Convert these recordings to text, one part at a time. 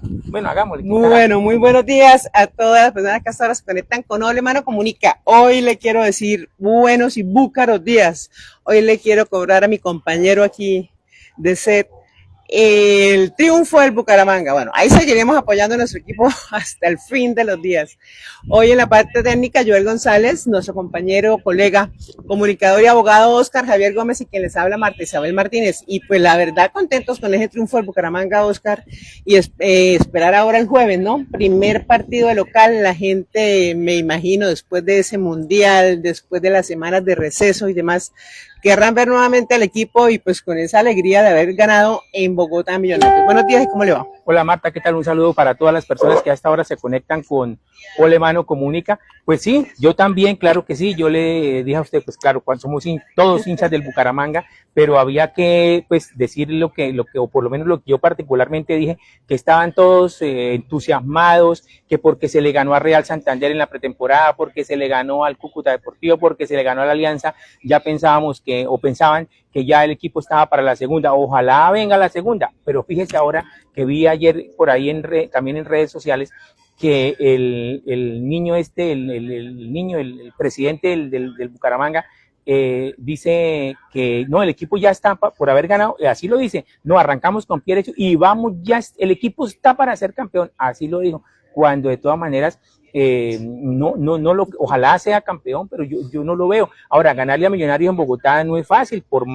Bueno, hagámosle. Bueno, muy buenos días a todas las personas que hasta ahora se conectan con Ole Mano Comunica. Hoy le quiero decir buenos y búcaros días. Hoy le quiero cobrar a mi compañero aquí de set el triunfo del Bucaramanga. Bueno, ahí seguiremos apoyando a nuestro equipo hasta el fin de los días. Hoy en la parte técnica, Joel González, nuestro compañero, colega, comunicador y abogado Oscar Javier Gómez y quien les habla Marta Isabel Martínez. Y pues la verdad, contentos con ese triunfo del Bucaramanga, Oscar, y esperar ahora el jueves, ¿no? Primer partido de local, la gente, me imagino, después de ese mundial, después de las semanas de receso y demás, querrán ver nuevamente al equipo y pues con esa alegría de haber ganado en Bogotá Millonarios. Buenos días y ¿cómo le va? Hola Marta, ¿qué tal? Un saludo para todas las personas que a esta hora se conectan con Ole Mano Comunica. Pues sí, yo también, claro que sí, yo le dije a usted, pues claro, cuando somos todos hinchas del Bucaramanga, pero había que pues decir o por lo menos lo que yo particularmente dije, que estaban todos entusiasmados, que porque se le ganó a Real Santander en la pretemporada, porque se le ganó al Cúcuta Deportivo, porque se le ganó a la Alianza, ya pensábamos pensaban que ya el equipo estaba para la segunda, ojalá venga la segunda, pero fíjese ahora que vi ayer por ahí también en redes sociales que el niño el presidente del Bucaramanga, dice que no, el equipo ya está por haber ganado, así lo dice, no, arrancamos con pie derecho y vamos, ya el equipo está para ser campeón, así lo dijo, cuando de todas maneras ojalá sea campeón, pero yo no lo veo. Ahora, ganarle a Millonarios en Bogotá no es fácil, por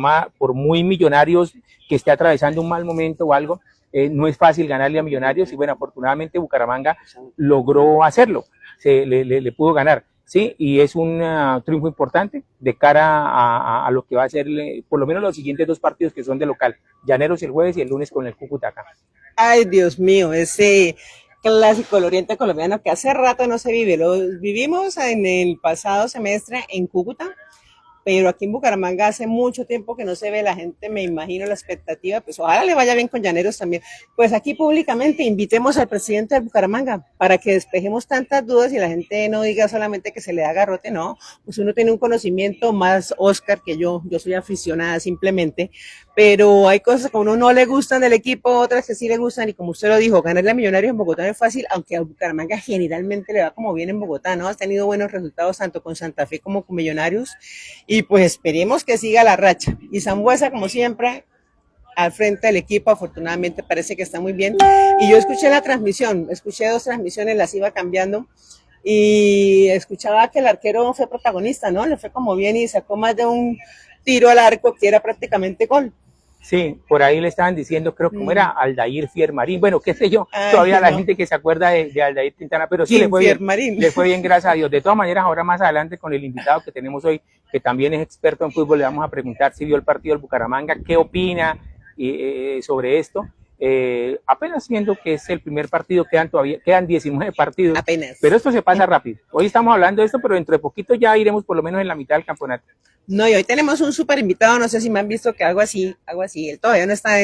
muy Millonarios que esté atravesando un mal momento o algo, no es fácil ganarle a Millonarios y bueno, afortunadamente Bucaramanga logró hacerlo, le pudo ganar. Sí, y es un triunfo importante de cara a lo que va a ser por lo menos los siguientes dos partidos que son de local, Llaneros el jueves y el lunes con el Cúcuta. Ay, Dios mío, ese clásico del oriente colombiano que hace rato no se vive. Lo vivimos en el pasado semestre en Cúcuta, pero aquí en Bucaramanga hace mucho tiempo que no se ve, la gente, me imagino la expectativa, pues ojalá le vaya bien con Llaneros también. Pues aquí públicamente invitemos al presidente de Bucaramanga para que despejemos tantas dudas y la gente no diga solamente que se le da garrote, no, pues uno tiene un conocimiento más, Oscar, que yo soy aficionada simplemente, pero hay cosas que a uno no le gustan del equipo, otras que sí le gustan, y como usted lo dijo, ganarle a Millonarios en Bogotá no es fácil, aunque a Bucaramanga generalmente le va como bien en Bogotá, ¿no? Has tenido buenos resultados tanto con Santa Fe como con Millonarios, y pues esperemos que siga la racha. Y Sambuesa, como siempre, al frente del equipo, afortunadamente parece que está muy bien. Y yo escuché la transmisión, escuché dos transmisiones, las iba cambiando, y escuchaba que el arquero fue protagonista, ¿no? Le fue como bien y sacó más de un tiro al arco que era prácticamente gol. Sí, por ahí le estaban diciendo, creo que como era Aldair Fiermarín, bueno, qué sé yo, Ay, todavía la no. gente que se acuerda de Aldair Quintana, pero sí Kim Fiermarín. le fue bien, gracias a Dios. De todas maneras, ahora más adelante con el invitado que tenemos hoy, que también es experto en fútbol, le vamos a preguntar si vio el partido del Bucaramanga, qué opina sobre esto. Apenas viendo que es el primer partido, quedan 19 partidos, Apenas. pero esto se pasa rápido. Hoy estamos hablando de esto, pero dentro de poquito ya iremos por lo menos en la mitad del campeonato. No, y hoy tenemos un súper invitado, no sé si me han visto que hago así, él todavía no está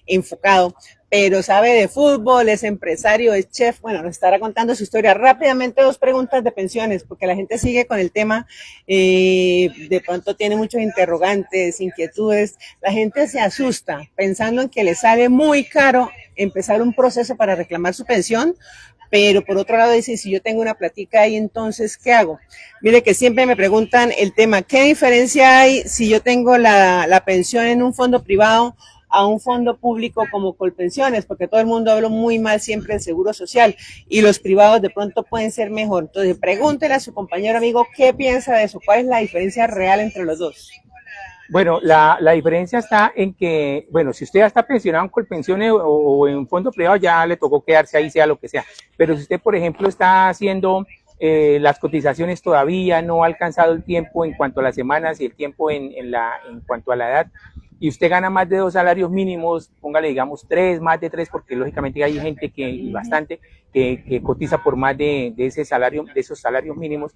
enfocado, pero sabe de fútbol, es empresario, es chef, bueno, nos estará contando su historia. Rápidamente, dos preguntas de pensiones, porque la gente sigue con el tema, de pronto tiene muchos interrogantes, inquietudes, la gente se asusta pensando en que le sale muy caro empezar un proceso para reclamar su pensión, pero por otro lado dice, si yo tengo una platica ahí, entonces, ¿qué hago? Mire que siempre me preguntan el tema, ¿qué diferencia hay si yo tengo la pensión en un fondo privado a un fondo público como Colpensiones? Porque todo el mundo habla muy mal siempre del seguro social y los privados de pronto pueden ser mejor. Entonces, pregúntele a su compañero amigo qué piensa de eso, cuál es la diferencia real entre los dos. Bueno, la diferencia está en que, bueno, si usted ya está pensionado en Colpensiones o en fondo privado, ya le tocó quedarse ahí, sea lo que sea. Pero si usted, por ejemplo, está haciendo las cotizaciones todavía, no ha alcanzado el tiempo en cuanto a las semanas y el tiempo en cuanto a la edad, y usted gana más de 2 salarios mínimos, póngale, digamos, más de tres, porque lógicamente hay gente y bastante, que cotiza por más de ese salario, de esos salarios mínimos.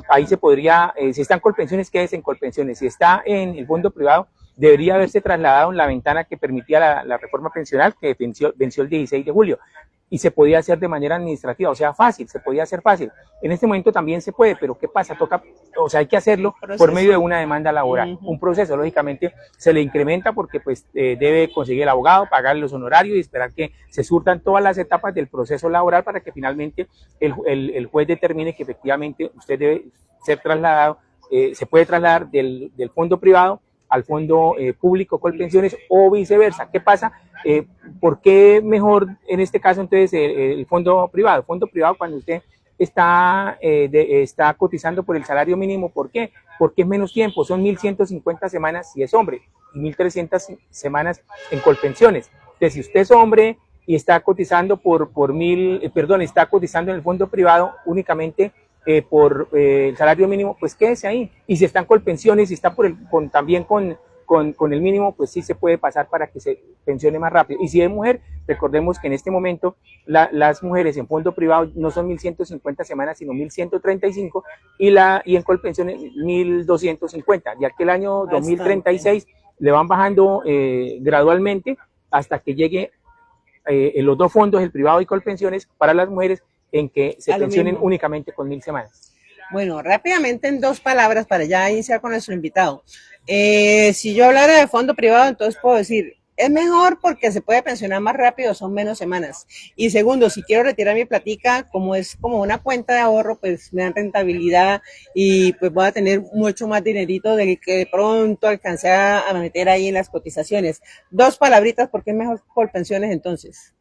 Ahí se podría, si está en Colpensiones, quédese en Colpensiones. Si está en el fondo privado, debería haberse trasladado en la ventana que permitía la reforma pensional, que venció el 16 de julio. y se podía hacer de manera administrativa, o sea, fácil, se podía hacer fácil. En este momento también se puede, pero ¿qué pasa? Toca, o sea, hay que hacerlo por medio de una demanda laboral. Un proceso, lógicamente, se le incrementa porque pues debe conseguir el abogado, pagar los honorarios y esperar que se surtan todas las etapas del proceso laboral para que finalmente el juez determine que efectivamente usted debe ser trasladado, se puede trasladar del fondo privado al fondo público Colpensiones o viceversa. ¿Qué pasa? ¿Por qué mejor en este caso entonces el fondo privado? El fondo privado cuando usted está cotizando por el salario mínimo, ¿por qué? Porque es menos tiempo, son 1.150 semanas si es hombre y 1.300 semanas en Colpensiones. Entonces, si usted es hombre y está cotizando está cotizando en el fondo privado únicamente por el salario mínimo, pues quédese ahí. Y si están Colpensiones, si está también con el mínimo, pues sí se puede pasar para que se pensione más rápido. Y si es mujer, recordemos que en este momento las mujeres en fondo privado no son 1.150 semanas, sino 1.135 y en Colpensiones 1.250. Ya que el año 2036 le van bajando gradualmente hasta que llegue en los dos fondos, el privado y Colpensiones, para las mujeres en que se pensionen únicamente con 1.000 semanas. Bueno, rápidamente en 2 palabras para ya iniciar con nuestro invitado. Si yo hablara de fondo privado, entonces puedo decir, es mejor porque se puede pensionar más rápido, son menos semanas. Y segundo, si quiero retirar mi platica, como es como una cuenta de ahorro, pues me dan rentabilidad y pues voy a tener mucho más dinerito del que de pronto alcancé a meter ahí en las cotizaciones. 2 palabritas, ¿por qué es mejor Colpensiones entonces?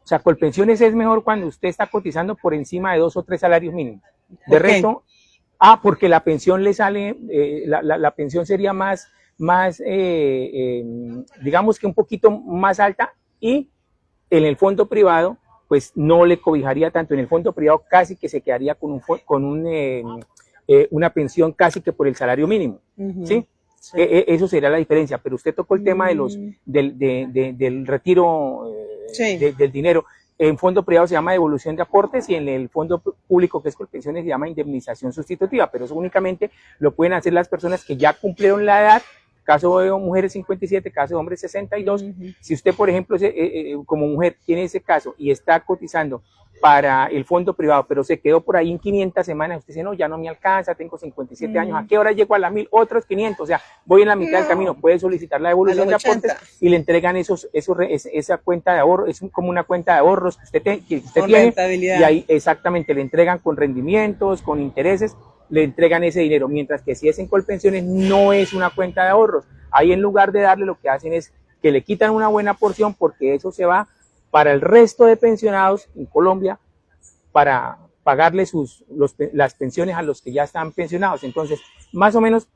O sea, Colpensiones es mejor cuando usted está cotizando por encima de 2 o 3 salarios mínimos. De resto, porque la pensión le sale, la pensión sería digamos que un poquito más alta, y en el fondo privado, pues no le cobijaría tanto. En el fondo privado casi que se quedaría con una pensión casi que por el salario mínimo, ¿sí? Sí. Eso sería la diferencia, pero usted tocó el tema del retiro del dinero. En fondo privado se llama devolución de aportes y en el fondo público, que es Colpensiones, se llama indemnización sustitutiva, pero eso únicamente lo pueden hacer las personas que ya cumplieron la edad, caso de mujeres 57, caso de hombres 62. Si usted, por ejemplo, como mujer tiene ese caso y está cotizando para el fondo privado, pero se quedó por ahí en 500 semanas, usted dice, no, ya no me alcanza, tengo 57 años, ¿a qué hora llego a las 1.000? Otros 500, o sea, voy en la mitad del camino, puede solicitar la devolución de aportes y le entregan esa cuenta de ahorro, es como una cuenta de ahorros que usted tiene, y ahí exactamente le entregan con rendimientos, con intereses, le entregan ese dinero, mientras que si es en Colpensiones no es una cuenta de ahorros. Ahí en lugar de darle, lo que hacen es que le quitan una buena porción, porque eso se va para el resto de pensionados en Colombia para pagarle las pensiones a los que ya están pensionados. Entonces, más o menos,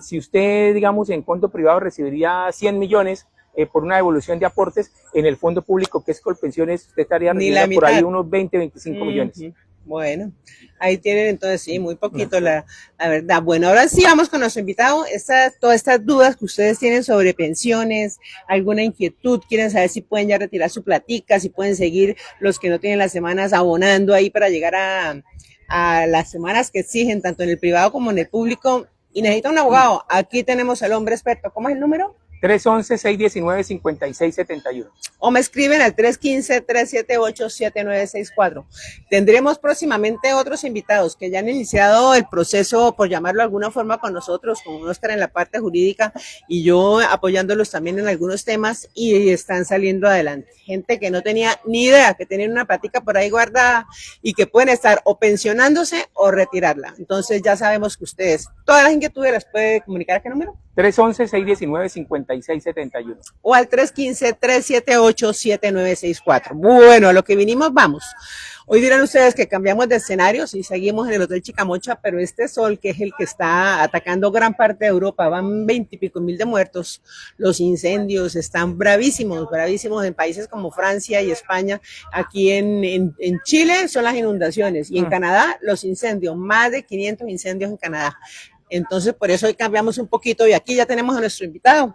si usted, digamos, en fondo privado recibiría 100 millones por una devolución de aportes, en el fondo público, que es Colpensiones, usted estaría recibiendo por ahí unos 20, 25 millones. Bueno, ahí tienen entonces, sí, muy poquito la verdad. Bueno, ahora sí vamos con nuestro invitado. Todas estas dudas que ustedes tienen sobre pensiones, alguna inquietud, quieren saber si pueden ya retirar su platica, si pueden seguir los que no tienen las semanas abonando ahí para llegar a las semanas que exigen, tanto en el privado como en el público, y necesita un abogado. Aquí tenemos al hombre experto. ¿Cómo es el número? 311-619-5671. O me escriben al 315-378-7964. Tendremos próximamente otros invitados que ya han iniciado el proceso, por llamarlo de alguna forma, con nosotros, con Oscar en la parte jurídica y yo apoyándolos también en algunos temas, y están saliendo adelante. Gente que no tenía ni idea, que tenían una plática por ahí guardada y que pueden estar o pensionándose o retirarla. Entonces ya sabemos que ustedes, todas las inquietudes las puede comunicar. ¿A qué número? 311-619-5671. O al 315-378-7964. Bueno, a lo que vinimos, vamos. Hoy dirán ustedes que cambiamos de escenario, sí, seguimos en el Hotel Chicamocha, pero este sol, que es el que está atacando gran parte de Europa, van 20 y pico mil de muertos, los incendios están bravísimos, bravísimos en países como Francia y España. Aquí en Chile son las inundaciones, y en Canadá los incendios, más de 500 incendios en Canadá. Entonces, por eso hoy cambiamos un poquito, y aquí ya tenemos a nuestro invitado.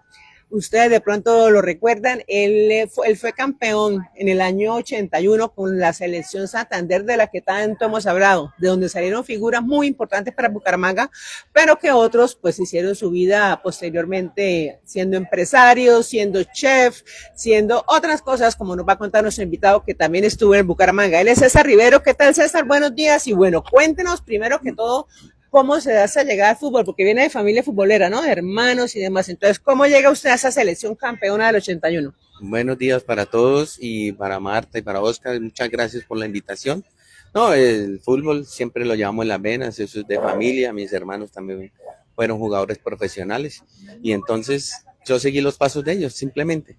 Ustedes de pronto lo recuerdan, él fue campeón en el año 81 con la selección Santander de la que tanto hemos hablado, de donde salieron figuras muy importantes para Bucaramanga, pero que otros pues hicieron su vida posteriormente siendo empresarios, siendo chef, siendo otras cosas, como nos va a contar nuestro invitado que también estuvo en Bucaramanga. Él es César Rivero. ¿Qué tal, César? Buenos días y bueno, cuéntenos primero que todo cómo se hace llegar al fútbol, porque viene de familia futbolera, ¿no? De hermanos y demás. Entonces, ¿cómo llega usted a esa selección campeona del 81? Buenos días para todos y para Marta y para Oscar. Muchas gracias por la invitación. No, el fútbol siempre lo llevamos en las venas, eso es de familia. Mis hermanos también fueron jugadores profesionales y entonces yo seguí los pasos de ellos, simplemente.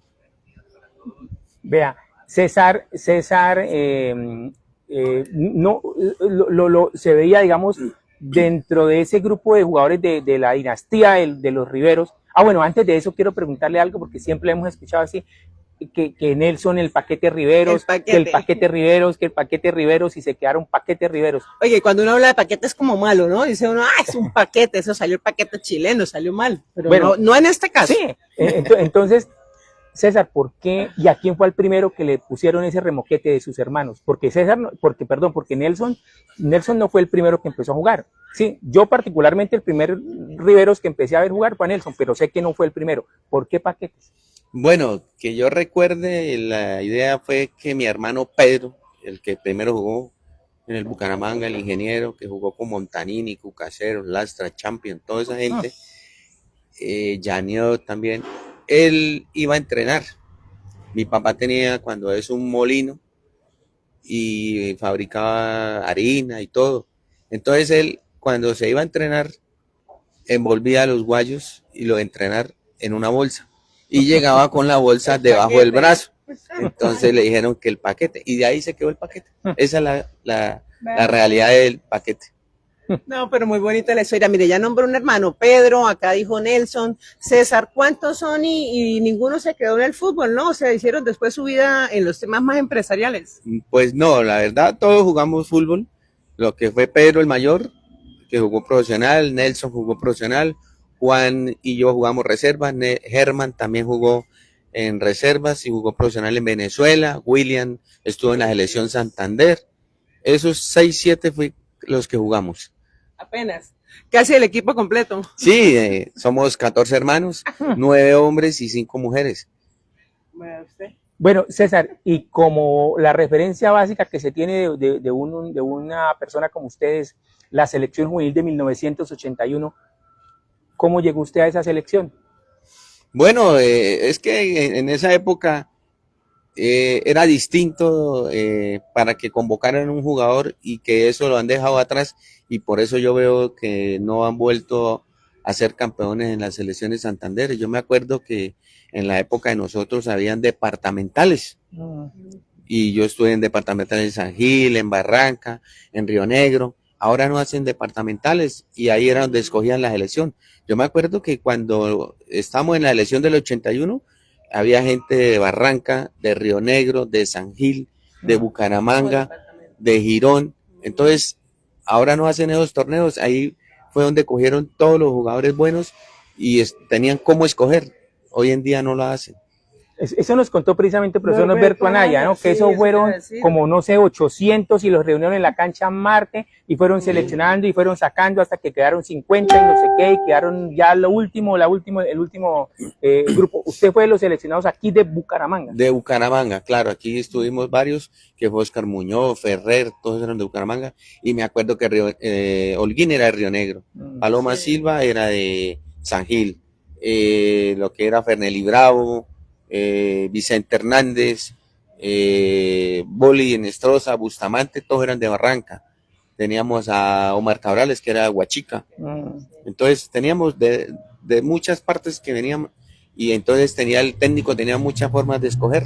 Vea, César, no, se veía, digamos, dentro de ese grupo de jugadores de la dinastía de los Riveros. Ah, bueno, antes de eso quiero preguntarle algo, porque siempre hemos escuchado así, que Nelson, el paquete Riveros, que el paquete Riveros, que el paquete Riveros, y se quedaron paquete Riveros. Oye, cuando uno habla de paquete es como malo, ¿no? Dice uno, ah, es un paquete, eso salió el paquete chileno, salió mal. Pero bueno, no en este caso. Sí, entonces, César, ¿por qué y a quién fue el primero que le pusieron ese remoquete de sus hermanos? Porque porque Nelson no fue el primero que empezó a jugar. Sí, yo particularmente el primer Riveros que empecé a ver jugar fue a Nelson, pero sé que no fue el primero. ¿Por qué paquetes? Bueno, que yo recuerde, la idea fue que mi hermano Pedro, el que primero jugó en el Bucaramanga, el ingeniero, que jugó con Montanini, Cucaseros, Lastra, Champion, toda esa gente, Janiot también, él iba a entrenar. Mi papá tenía, cuando es un molino, y fabricaba harina y todo. Entonces él, cuando se iba a entrenar, envolvía a los guayos y lo entrenar en una bolsa. Y llegaba con la bolsa debajo del brazo. Entonces le dijeron que el paquete. Y de ahí se quedó el paquete. Esa es la realidad del paquete. No, pero muy bonita la historia. Mire, ya nombró un hermano, Pedro, acá dijo Nelson, César, ¿cuántos son? Y ninguno se quedó en el fútbol, ¿no? O sea, hicieron después su vida en los temas más empresariales. Pues no, la verdad, todos jugamos fútbol. Lo que fue Pedro el mayor, que jugó profesional, Nelson jugó profesional, Juan y yo jugamos reservas, Germán también jugó en reservas y jugó profesional en Venezuela, William estuvo en la selección Santander. Esos 6, 7 fue los que jugamos. Apenas, casi el equipo completo. Sí, somos 14 hermanos, 9 hombres y 5 mujeres. Bueno, César, y como la referencia básica que se tiene de una persona como ustedes, la selección juvenil de 1981, ¿cómo llegó usted a esa selección? Bueno, es que en esa época era distinto para que convocaran un jugador y que eso lo han dejado atrás y por eso yo veo que no han vuelto a ser campeones en las selecciones Santander. Yo me acuerdo que en la época de nosotros habían departamentales y yo estuve en departamentales en San Gil, en Barranca, en Río Negro. Ahora no hacen departamentales y ahí era donde escogían la selección. Yo me acuerdo que cuando estamos en la elección del 81, había gente de Barranca, de Río Negro, de San Gil, de Bucaramanga, de Girón. Entonces, ahora no hacen esos torneos. Ahí fue donde cogieron todos los jugadores buenos y tenían cómo escoger. Hoy en día no lo hacen. Eso nos contó precisamente el profesor Norberto Anaya, ¿no? Que eso fueron como, no sé, 800 y los reunieron en la cancha Marte y fueron seleccionando y fueron sacando hasta que quedaron 50 y no sé qué, y quedaron ya el último grupo. Usted fue de los seleccionados aquí de Bucaramanga. De Bucaramanga, claro, aquí estuvimos varios, que fue Oscar Muñoz, Ferrer, todos eran de Bucaramanga, y me acuerdo que Holguín era de Río Negro, Paloma Silva era de San Gil, lo que era Fernelli Bravo, Vicente Hernández, Boli Enestrosa, Bustamante, todos eran de Barranca. Teníamos a Omar Cabrales, que era de Huachica. Entonces teníamos de muchas partes que venían y entonces el técnico tenía muchas formas de escoger.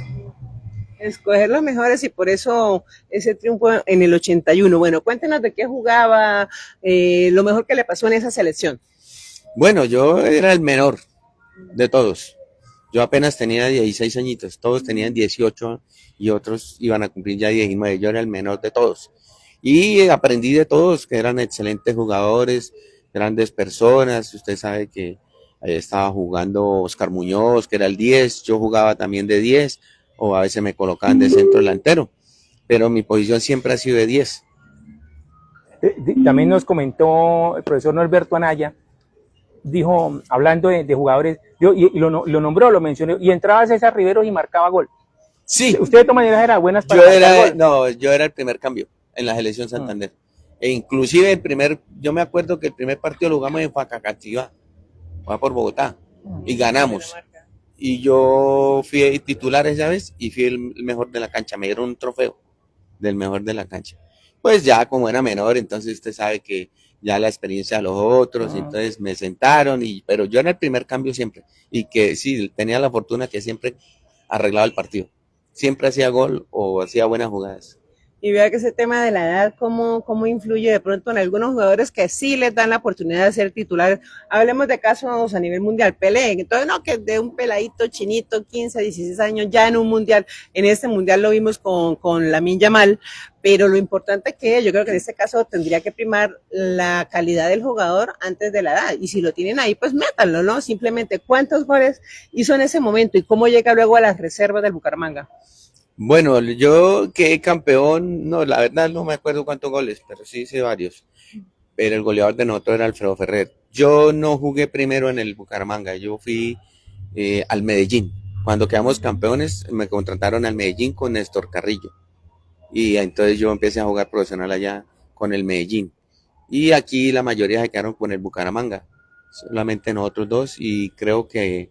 Escoger los mejores y por eso ese triunfo en el 81. Bueno, cuéntenos de qué jugaba, lo mejor que le pasó en esa selección. Bueno, yo era el menor de todos. Yo apenas tenía 16 añitos, todos tenían 18 y otros iban a cumplir ya 19. Yo era el menor de todos. Y aprendí de todos, que eran excelentes jugadores, grandes personas. Usted sabe que Ahí estaba jugando Oscar Muñoz, que era el 10, yo jugaba también de 10, o a veces me colocaban de centro delantero, pero mi posición siempre ha sido de 10. También nos comentó el profesor Norberto Anaya, dijo, hablando de jugadores, y lo nombró, lo mencionó, y entraba César Riveros y marcaba gol. Sí, Usted de todas maneras era buenas para marcar gol. no, yo era el primer cambio en la selección Santander. E inclusive yo me acuerdo que el primer partido lo jugamos en Facacativá, va por Bogotá, y ganamos. Y yo fui titular esa vez y fui el mejor de la cancha, me dieron un trofeo del mejor de la cancha. Pues ya como era menor, entonces usted sabe que ya la experiencia de los otros, entonces me sentaron, pero yo era el primer cambio siempre, y que sí, tenía la fortuna que siempre arreglaba el partido, siempre hacía gol o hacía buenas jugadas. Y vea que ese tema de la edad, cómo influye de pronto en algunos jugadores que sí les dan la oportunidad de ser titulares. Hablemos de casos a nivel mundial. Pelé, entonces no, que de un peladito chinito, 15, 16 años, ya en un mundial. En este mundial lo vimos con Lamine Yamal, pero lo importante que yo creo que en este caso tendría que primar la calidad del jugador antes de la edad. Y si lo tienen ahí, pues métanlo, ¿no? Simplemente cuántos goles hizo en ese momento y cómo llega luego a las reservas del Bucaramanga. Bueno, yo quedé campeón, no, la verdad no me acuerdo cuántos goles, pero sí hice varios. Pero el goleador de nosotros era Alfredo Ferrer. Yo no jugué primero en el Bucaramanga, yo fui al Medellín. Cuando quedamos campeones, me contrataron al Medellín con Néstor Carrillo. Y entonces yo empecé a jugar profesional allá con el Medellín. Y aquí la mayoría se quedaron con el Bucaramanga, solamente nosotros dos, y creo que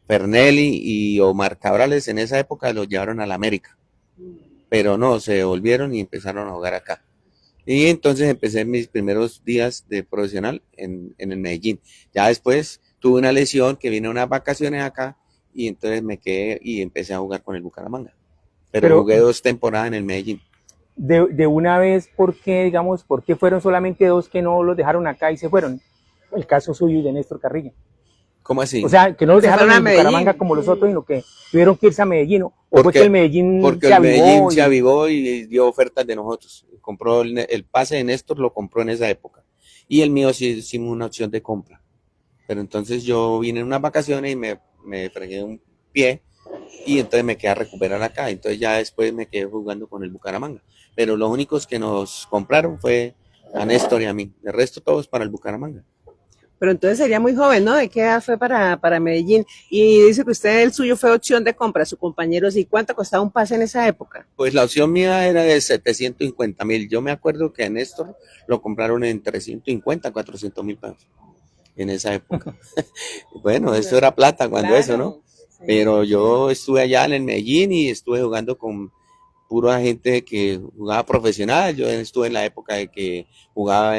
Fernelli y Omar Cabrales en esa época los llevaron a la América, pero no, se volvieron y empezaron a jugar acá. Y entonces empecé mis primeros días de profesional en el Medellín. Ya después tuve una lesión que vine unas vacaciones acá y entonces me quedé y empecé a jugar con el Bucaramanga. Pero jugué 2 temporadas en el Medellín. De una vez, ¿por qué, digamos, por qué fueron solamente 2 que no los dejaron acá y se fueron? El caso suyo y de Néstor Carrillo. ¿Cómo así? O sea, que no los Se dejaron fueron a en Bucaramanga Medellín. como los otros, sino que tuvieron que irse a Medellín. ¿O fue Porque, que el Medellín porque se el avivó? Medellín se avivó y dio ofertas de nosotros. Compró el pase de Néstor, lo compró en esa época. Y el mío sí hicimos una opción de compra. Pero entonces yo vine en unas vacaciones y me fregué un pie y entonces me quedé a recuperar acá. Entonces ya después me quedé jugando con el Bucaramanga. Pero los únicos que nos compraron fue a Néstor y a mí. El resto todos para el Bucaramanga. Pero entonces sería muy joven, ¿no? ¿De qué edad fue para Medellín? Y dice que usted, el suyo fue opción de compra, su compañero, ¿y cuánto costaba un pase en esa época? Pues la opción mía era de 750,000. Yo me acuerdo que a Néstor lo compraron en 350, 400,000 pesos en esa época. Bueno, eso era plata cuando Claro, eso, ¿no? sí. Pero yo estuve allá en el Medellín y estuve jugando con pura gente que jugaba profesional. Yo estuve en la época de que jugaba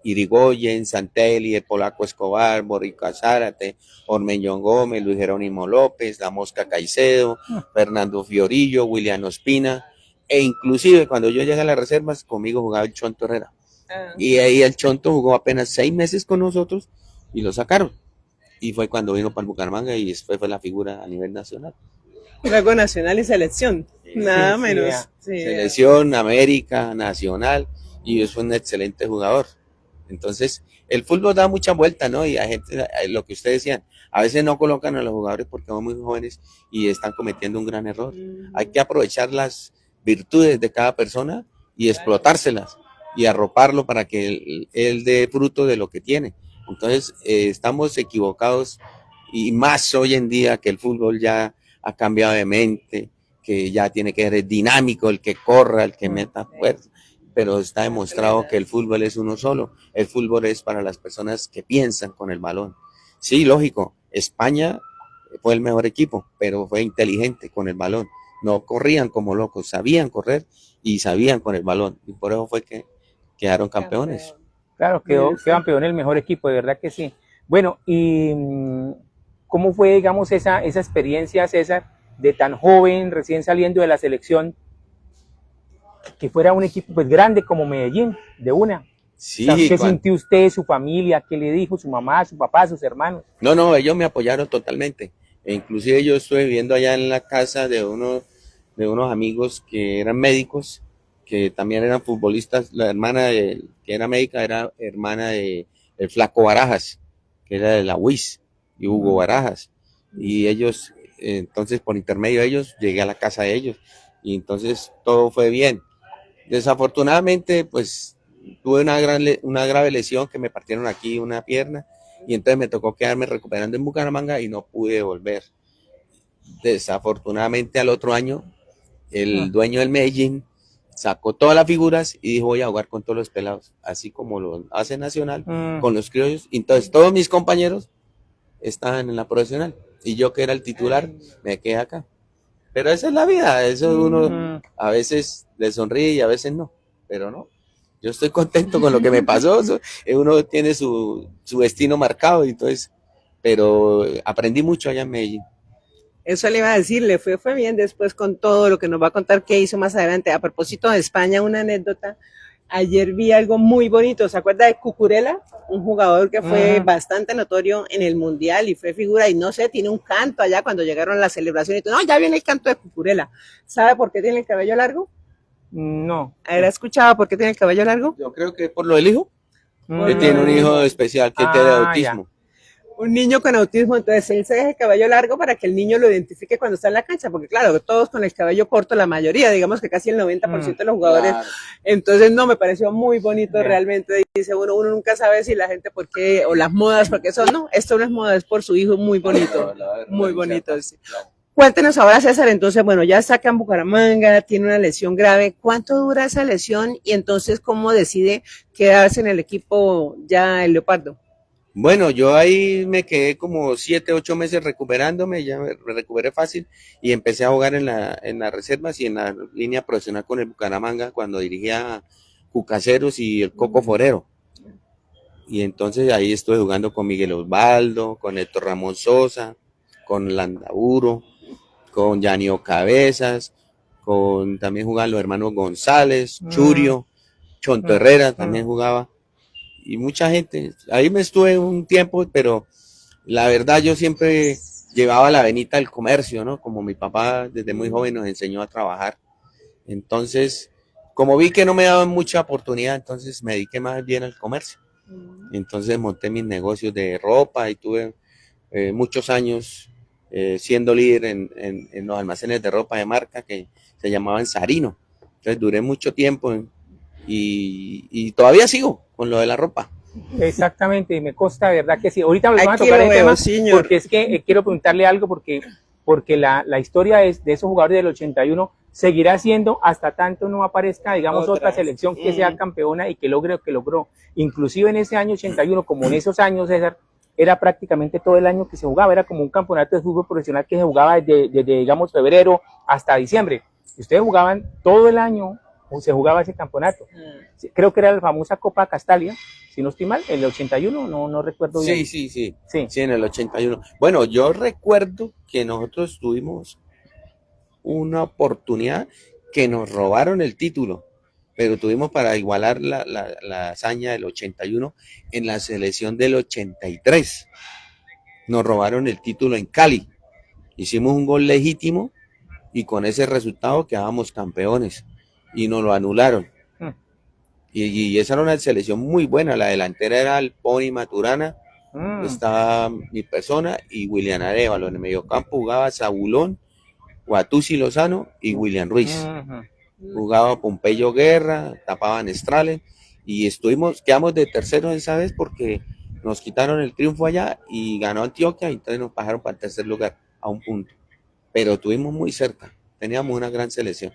Irigoyen, Santelli, el Polaco Escobar, Borrico Zárate, Ormeñón Gómez, Luis Jerónimo López, La Mosca Caicedo, Fernando Fiorillo, William Ospina, e inclusive cuando yo llegué a las reservas, conmigo jugaba el Chonto Herrera. Y ahí el Chonto jugó apenas 6 meses con nosotros y lo sacaron. Y fue cuando vino para el Bucaramanga y después fue la figura a nivel nacional. Luego nacional y selección, nada sí, menos. Sí, Selección, América, Nacional, y es un excelente jugador. Entonces, el fútbol da mucha vuelta, ¿no? Y a gente, lo que ustedes decían, a veces no colocan a los jugadores porque son muy jóvenes y están cometiendo un gran error. Hay que aprovechar las virtudes de cada persona y explotárselas y arroparlo para que él dé fruto de lo que tiene. Entonces, estamos equivocados y más hoy en día que el fútbol ya ha cambiado de mente, que ya tiene que ser dinámico, el que corra, el que meta fuerza, pero está demostrado que el fútbol es uno solo, el fútbol es para las personas que piensan con el balón. Sí, lógico, España fue el mejor equipo, pero fue inteligente con el balón, no corrían como locos, sabían correr y sabían con el balón, y por eso fue que quedaron campeones. Claro, quedó campeón el mejor equipo, de verdad que sí. Bueno, y ¿cómo fue, digamos, esa experiencia, César, de tan joven, recién saliendo de la selección, que fuera un equipo pues grande como Medellín, de una? Sí, O sea, ¿qué sintió usted, su familia? ¿Qué le dijo su mamá, su papá, sus hermanos? No, ellos me apoyaron totalmente. E inclusive yo estuve viviendo allá en la casa de unos amigos que eran médicos, que también eran futbolistas. La hermana que era médica era hermana de el Flaco Barajas, que era de la UIS, y Hugo Barajas. Y ellos, entonces por intermedio de ellos, llegué a la casa de ellos. Y entonces todo fue bien. Desafortunadamente, pues tuve una grave lesión que me partieron aquí una pierna y entonces me tocó quedarme recuperando en Bucaramanga y no pude volver. Desafortunadamente al otro año, el dueño del Medellín sacó todas las figuras y dijo voy a jugar con todos los pelados, así como lo hace Nacional, con los criollos. Entonces todos mis compañeros estaban en la profesional y yo que era el titular me quedé acá. Pero esa es la vida, eso uno a veces le sonríe y a veces no, pero no. Yo estoy contento con lo que me pasó, uno tiene su destino marcado, entonces, pero aprendí mucho allá en Medellín. Eso le iba a decir, le fue bien después con todo lo que nos va a contar qué hizo más adelante. A propósito de España, una anécdota. Ayer vi algo muy bonito. ¿Se acuerda de Cucurella? Un jugador que fue bastante notorio en el Mundial y fue figura, y no sé, tiene un canto allá cuando llegaron a la celebración y todo. No, ya viene el canto de Cucurella. ¿Sabe por qué tiene el cabello largo? No. ¿Habrá escuchado por qué tiene el cabello largo? Yo creo que por lo del hijo, que lo tiene un del hijo especial que tiene autismo. Un niño con autismo, entonces él se deja el cabello largo para que el niño lo identifique cuando está en la cancha, porque claro, todos con el cabello corto, la mayoría, digamos que casi el 90% de los jugadores, claro. Entonces no, me pareció muy bonito realmente, dice uno nunca sabe si la gente por qué, o las modas, porque eso no, esto no es moda, es por su hijo, muy bonito, muy bonito. Sí. Cuéntenos ahora, César, entonces, bueno, ya saca en Bucaramanga, tiene una lesión grave, ¿cuánto dura esa lesión? Y entonces, ¿cómo decide quedarse en el equipo ya el Leopardo? Bueno, yo ahí me quedé como 7, 8 meses recuperándome, ya me recuperé fácil y empecé a jugar en las reservas y en la línea profesional con el Bucaramanga cuando dirigía Cucaseros y el Coco Forero. Y entonces ahí estuve jugando con Miguel Osvaldo, con Héctor Ramón Sosa, con Landaburo, con Yanio Cabezas, también jugaban los hermanos González, Churio, Chonto Herrera también jugaba. Y mucha gente, ahí me estuve un tiempo, pero la verdad yo siempre llevaba la venita del comercio, ¿no? Como mi papá desde muy joven nos enseñó a trabajar. Entonces, como vi que no me daban mucha oportunidad, entonces me dediqué más bien al comercio. Entonces monté mis negocios de ropa y tuve muchos años siendo líder en los almacenes de ropa de marca que se llamaban Sarino. Entonces duré mucho tiempo y todavía sigo con lo de la ropa. Exactamente, me consta, de verdad que sí. Ahorita vamos a tocar el tema, porque es que quiero preguntarle algo, porque la historia de esos jugadores del 81 seguirá siendo hasta tanto no aparezca, digamos, otra selección que sea campeona y que logre lo que logró. Inclusive en ese año 81, como en esos años, César, era prácticamente todo el año que se jugaba, era como un campeonato de fútbol profesional que se jugaba desde digamos, febrero hasta diciembre. Ustedes jugaban todo el año, se jugaba ese campeonato. Creo que era la famosa Copa Castalia, si no estoy mal, en el 81, no recuerdo bien. Sí, en el 81. Bueno, yo recuerdo que nosotros tuvimos una oportunidad que nos robaron el título, pero tuvimos para igualar la hazaña del 81 en la selección del 83. Nos robaron el título en Cali. Hicimos un gol legítimo y con ese resultado quedábamos campeones y nos lo anularon. Y esa era una selección muy buena. La delantera era el Pony Maturana, estaba mi persona y William Arevalo. En el mediocampo jugaba Zabulón, Guatusi Lozano y William Ruiz. Jugaba Pompeyo Guerra, tapaban Estrales y quedamos de terceros esa vez porque nos quitaron el triunfo allá y ganó Antioquia y entonces nos bajaron para el tercer lugar a un punto. Pero estuvimos muy cerca, teníamos una gran selección.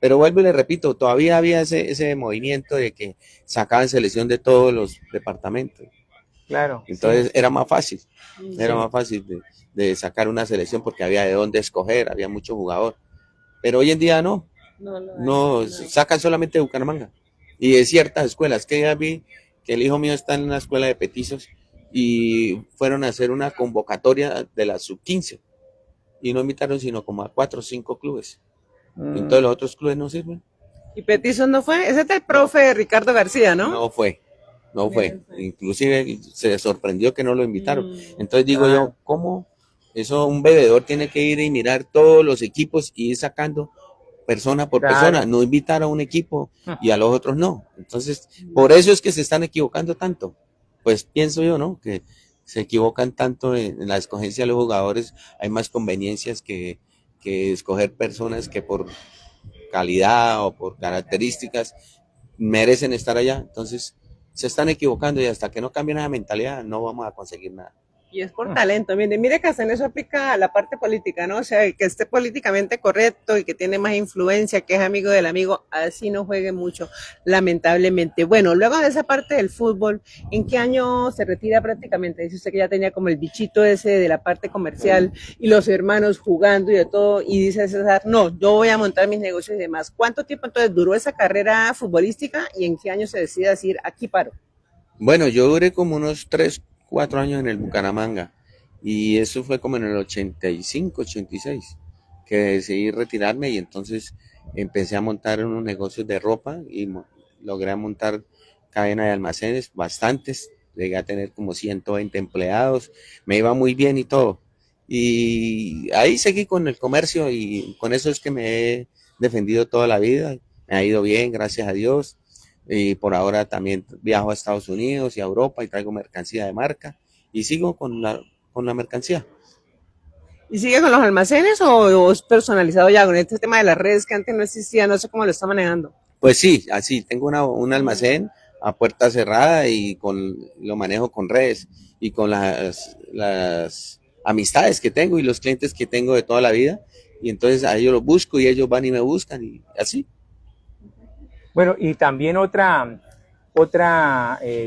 Pero vuelvo y le repito, todavía había ese movimiento de que sacaban selección de todos los departamentos. Claro. Entonces era más fácil, más fácil de sacar una selección porque había de dónde escoger, había mucho jugador. Pero hoy en día no sacan solamente de Bucaramanga y de ciertas escuelas. Que ya vi que el hijo mío está en una escuela de petizos y fueron a hacer una convocatoria de la sub-15 y no invitaron sino como a 4 o 5 clubes. Entonces los otros clubes no sirven. ¿Y Petizos no fue? Ese es el profe Ricardo García, ¿no? No fue. Inclusive se sorprendió que no lo invitaron. Entonces digo yo, ¿cómo eso un bebedor tiene que ir y mirar todos los equipos y ir sacando persona por persona? No invitar a un equipo y a los otros no. Entonces, por eso es que se están equivocando tanto. Pues pienso yo, ¿no? Que se equivocan tanto en la escogencia de los jugadores, hay más conveniencias que escoger personas que por calidad o por características merecen estar allá. Entonces, se están equivocando y hasta que no cambien esa mentalidad no vamos a conseguir nada. Y es por talento. Mire que hasta en eso aplica la parte política, ¿no? O sea, el que esté políticamente correcto y que tiene más influencia, que es amigo del amigo, así no juegue mucho, lamentablemente. Bueno, luego de esa parte del fútbol, ¿en qué año se retira prácticamente? Dice usted que ya tenía como el bichito ese de la parte comercial y los hermanos jugando y de todo, y dice César, no, yo voy a montar mis negocios y demás. ¿Cuánto tiempo entonces duró esa carrera futbolística y en qué año se decide decir, aquí paro? Bueno, yo duré como unos 3, 4 años en el Bucaramanga y eso fue como en el 85, 86 que decidí retirarme y entonces empecé a montar unos negocios de ropa y logré montar cadena de almacenes, bastantes, llegué a tener como 120 empleados, me iba muy bien y todo. Y ahí seguí con el comercio y con eso es que me he defendido toda la vida, me ha ido bien, gracias a Dios. Y por ahora también viajo a Estados Unidos y a Europa y traigo mercancía de marca y sigo con la mercancía. ¿Y sigue con los almacenes o es personalizado ya con este tema de las redes que antes no existía? No sé cómo lo está manejando. Pues sí, así, tengo un almacén a puerta cerrada y lo manejo con redes y con las amistades que tengo y los clientes que tengo de toda la vida. Y entonces a ellos los busco y ellos van y me buscan y así. Bueno, y también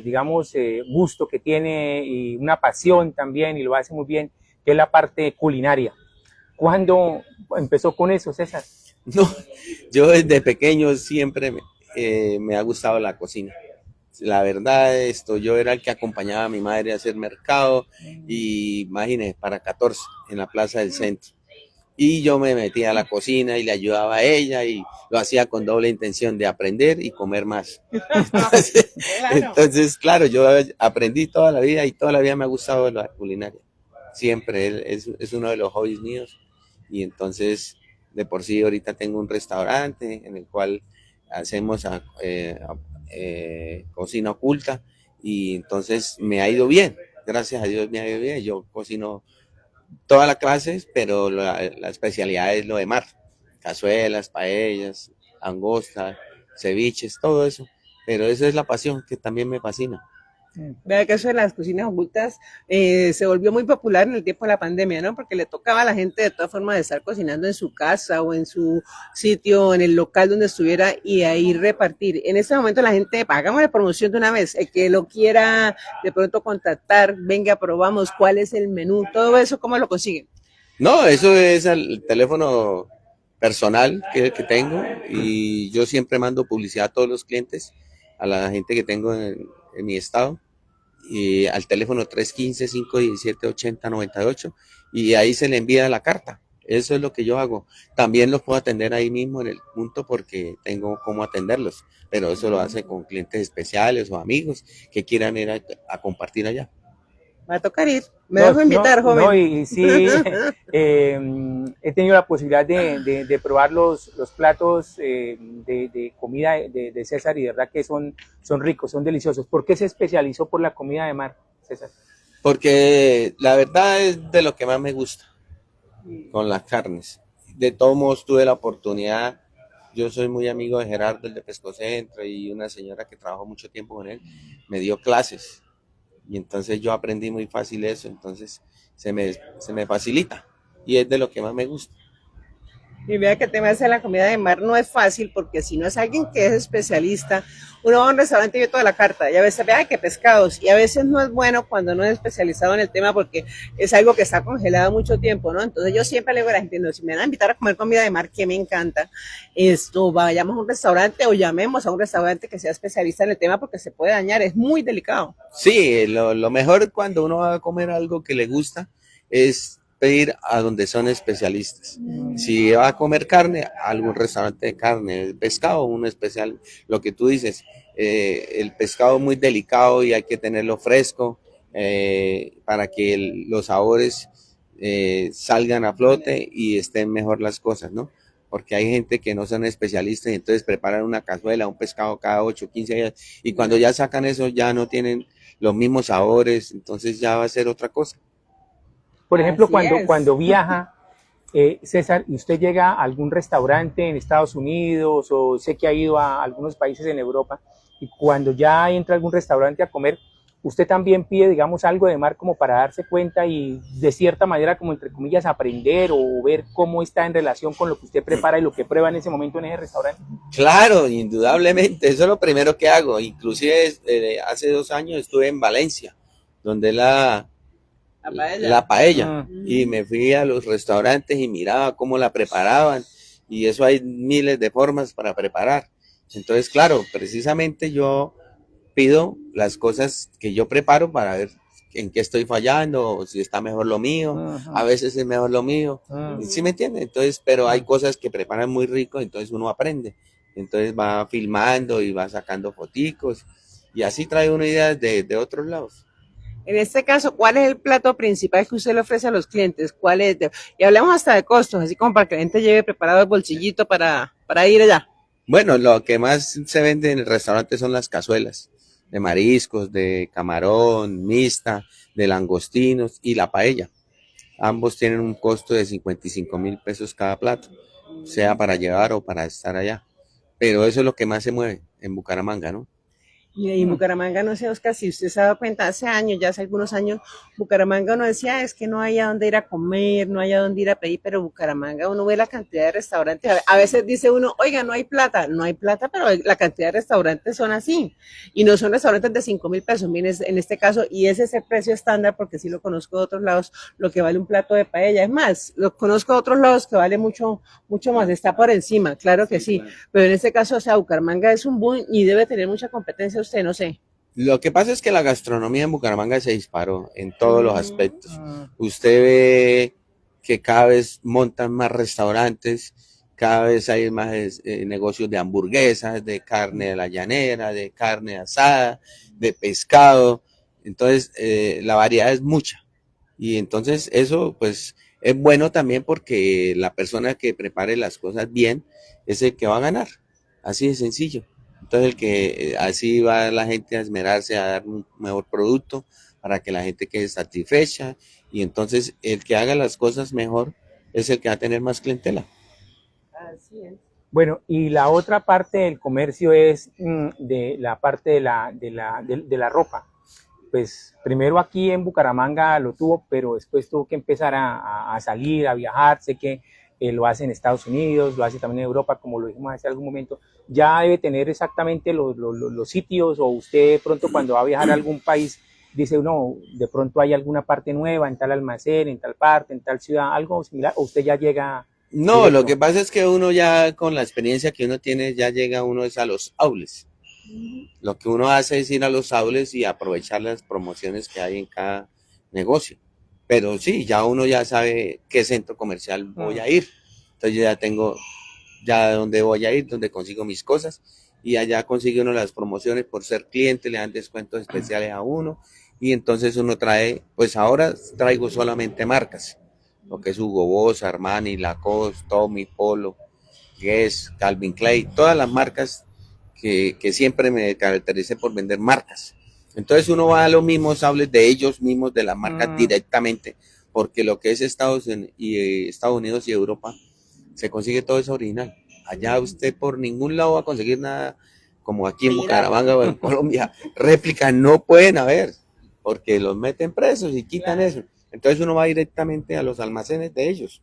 digamos, gusto que tiene y una pasión también, y lo hace muy bien, que es la parte culinaria. ¿Cuándo empezó con eso, César? No, yo desde pequeño siempre me ha gustado la cocina. La verdad, yo era el que acompañaba a mi madre a hacer mercado y imagínese, para 14 en la plaza del centro. Y yo me metía a la cocina y le ayudaba a ella y lo hacía con doble intención de aprender y comer más. Entonces, Claro. entonces, claro, yo aprendí toda la vida y toda la vida me ha gustado la culinaria. Siempre es uno de los hobbies míos y entonces de por sí ahorita tengo un restaurante en el cual hacemos cocina oculta y entonces me ha ido bien, gracias a Dios me ha ido bien, yo cocino todas las clases, pero la especialidad es lo de mar, cazuelas, paellas, angostas, ceviches, todo eso, pero esa es la pasión que también me fascina. Vea que eso de las cocinas ocultas se volvió muy popular en el tiempo de la pandemia, ¿no? Porque le tocaba a la gente de todas formas de estar cocinando en su casa o en su sitio, en el local donde estuviera y ahí repartir. En este momento la gente, hagamos la promoción de una vez, el que lo quiera de pronto contactar, venga, probamos cuál es el menú, todo eso, ¿cómo lo consiguen? No, eso es el teléfono personal que tengo y yo siempre mando publicidad a todos los clientes, a la gente que tengo en mi estado y al teléfono 315-517-8098 y ahí se le envía la carta. Eso es lo que yo hago. También los puedo atender ahí mismo en el punto porque tengo cómo atenderlos, pero eso lo hace con clientes especiales o amigos que quieran ir a compartir allá. Va a tocar ir, me No, dejo invitar, no, joven. no, y sí, he tenido la posibilidad de probar los platos de comida de César y de verdad que son ricos, son deliciosos. ¿Por qué se especializó por la comida de mar, César? Porque la verdad es de lo que más me gusta con las carnes. De todos modos tuve la oportunidad, yo soy muy amigo de Gerardo, el de Pescocentro, y una señora que trabajó mucho tiempo con él, me dio clases y entonces yo aprendí muy fácil eso, entonces se me facilita y es de lo que más me gusta. Y vea que el tema de la comida de mar no es fácil porque si no es alguien que es especialista, uno va a un restaurante y ve toda la carta y a veces vea que pescados y a veces no es bueno cuando no es especializado en el tema porque es algo que está congelado mucho tiempo, ¿no? Entonces yo siempre le digo a la gente, no, si me van a invitar a comer comida de mar, que me encanta, vayamos a un restaurante o llamemos a un restaurante que sea especialista en el tema porque se puede dañar, es muy delicado. Sí, lo mejor cuando uno va a comer algo que le gusta es pedir a donde son especialistas. Si va a comer carne, a algún restaurante de carne, pescado, un especial, lo que tú dices, el pescado muy delicado y hay que tenerlo fresco para que los sabores salgan a flote y estén mejor las cosas, ¿no? Porque hay gente que no son especialistas y entonces preparan una cazuela, un pescado cada 8, 15 días y cuando ya sacan eso ya no tienen los mismos sabores, entonces ya va a ser otra cosa. Por ejemplo, Así es. cuando viaja, César, y usted llega a algún restaurante en Estados Unidos o sé que ha ido a algunos países en Europa y cuando ya entra a algún restaurante a comer, usted también pide, digamos, algo de mar como para darse cuenta y de cierta manera, como entre comillas, aprender o ver cómo está en relación con lo que usted prepara y lo que prueba en ese momento en ese restaurante. Claro, indudablemente, eso es lo primero que hago. Inclusive hace 2 años estuve en Valencia, donde La paella. la paella, Mm. y me fui a los restaurantes y miraba cómo la preparaban, y eso hay miles de formas para preparar. Entonces, claro, precisamente yo pido las cosas que yo preparo para ver en qué estoy fallando, o si está mejor lo mío, a veces es mejor lo mío, ¿sí me entiende? Entonces, pero hay cosas que preparan muy rico, entonces uno aprende, entonces va filmando y va sacando foticos, y así trae uno ideas de otros lados. En este caso, ¿cuál es el plato principal que usted le ofrece a los clientes? ¿Cuál es? Y hablemos hasta de costos, así como para que la gente lleve preparado el bolsillito para ir allá. Bueno, lo que más se vende en el restaurante son las cazuelas de mariscos, de camarón, mixta, de langostinos y la paella. Ambos tienen un costo de 55.000 pesos cada plato, sea para llevar o para estar allá. Pero eso es lo que más se mueve en Bucaramanga, ¿no? Y en Bucaramanga, no sé, Oscar, si usted se ha dado cuenta, hace años, ya hace algunos años, Bucaramanga uno decía, es que no hay a dónde ir a comer, no hay a dónde ir a pedir, pero Bucaramanga uno ve la cantidad de restaurantes, a veces dice uno, oiga, no hay plata, pero la cantidad de restaurantes son así, y no son restaurantes de 5.000 pesos, miren, en este caso, y ese es el precio estándar, porque sí lo conozco de otros lados, lo que vale un plato de paella, es más, lo conozco de otros lados que vale mucho, mucho más, está por encima, claro que sí, pero en este caso, o sea, Bucaramanga es un boom y debe tener mucha competencia usted, no sé. Lo que pasa es que la gastronomía en Bucaramanga se disparó en todos los aspectos. Usted ve que cada vez montan más restaurantes, cada vez hay más negocios de hamburguesas, de carne de la llanera, de carne asada, de pescado. Entonces, la variedad es mucha. Y entonces eso, pues, es bueno también porque la persona que prepare las cosas bien es el que va a ganar. Así de sencillo. Entonces, así va la gente a esmerarse a dar un mejor producto para que la gente quede satisfecha. Y entonces, el que haga las cosas mejor es el que va a tener más clientela. Así es. Bueno, y la otra parte del comercio es de la parte de la ropa. Pues primero aquí en Bucaramanga lo tuvo, pero después tuvo que empezar a salir, a viajar. Sé que lo hace en Estados Unidos, lo hace también en Europa, como lo dijimos hace algún momento. Ya debe tener exactamente los sitios, o usted de pronto cuando va a viajar a algún país dice, no, de pronto hay alguna parte nueva en tal almacén, en tal parte, en tal ciudad, algo similar, o usted ya llega No, lo que directo. pasa es que uno ya con la experiencia que uno tiene, ya llega uno es a los outlets. Lo que uno hace es ir a los outlets y aprovechar las promociones que hay en cada negocio. Pero sí, ya uno ya sabe qué centro comercial voy a ir. Entonces yo ya tengo ya dónde voy a ir, dónde consigo mis cosas, y allá consigue uno las promociones por ser cliente, le dan descuentos especiales a uno, y entonces uno trae, pues ahora traigo solamente marcas, lo que es Hugo Boss, Armani, Lacoste, Tommy, Polo, Guess, Calvin Klein, todas las marcas que siempre me caractericé por vender marcas. Entonces uno va a los mismos outlets de ellos mismos, de las marcas directamente, porque lo que es Estados Unidos y Europa se consigue todo eso original. Allá usted por ningún lado va a conseguir nada como aquí en Bucaramanga o en Colombia. Réplicas no pueden haber, porque los meten presos y quitan eso. Entonces uno va directamente a los almacenes de ellos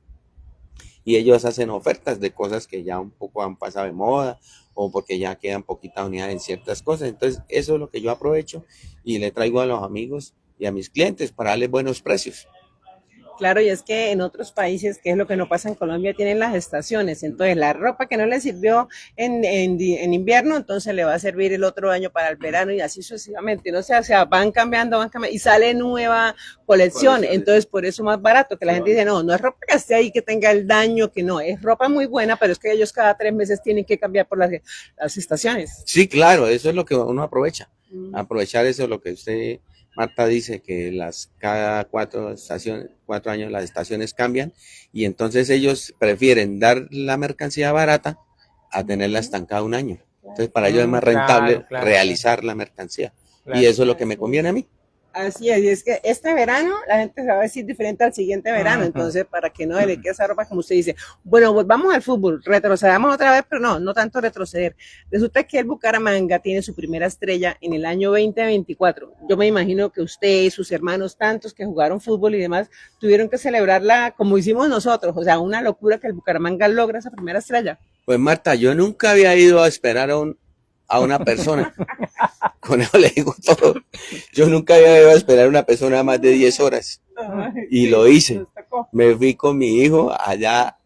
y ellos hacen ofertas de cosas que ya un poco han pasado de moda o porque ya quedan poquitas unidades en ciertas cosas. Entonces eso es lo que yo aprovecho y le traigo a los amigos y a mis clientes para darles buenos precios. Claro, y es que en otros países, que es lo que no pasa en Colombia, tienen las estaciones. Entonces, la ropa que no le sirvió en invierno, entonces le va a servir el otro año para el verano y así sucesivamente. ¿No? O sea, van cambiando y sale nueva colección. Entonces, por eso más barato, que la gente dice, no, no es ropa que esté ahí que tenga el daño, que no, es ropa muy buena, pero es que ellos cada 3 meses tienen que cambiar por las estaciones. Sí, claro, eso es lo que uno aprovecha. Aprovechar eso es lo que usted, Marta, dice que cada 4 años las estaciones cambian y entonces ellos prefieren dar la mercancía barata a tenerla estancada un año. Entonces para ellos es más rentable Claro, claro, realizar la mercancía. y eso es lo que me conviene a mí. Así es, y es que este verano la gente se va a vestir diferente al siguiente verano, Ujú. entonces para que no le quede esa ropa como usted dice. Bueno, volvamos al fútbol, retrocedamos otra vez, pero no tanto retroceder. Resulta que el Bucaramanga tiene su primera estrella en el año 2024. Yo me imagino que usted y sus hermanos, tantos que jugaron fútbol y demás, tuvieron que celebrarla como hicimos nosotros, o sea, una locura que el Bucaramanga logra esa primera estrella. Pues Marta, yo nunca había ido a esperar a una persona. Con eso le digo todo. Yo nunca había ido a esperar a una persona más de 10 horas. Y lo hice. Me fui con mi hijo allá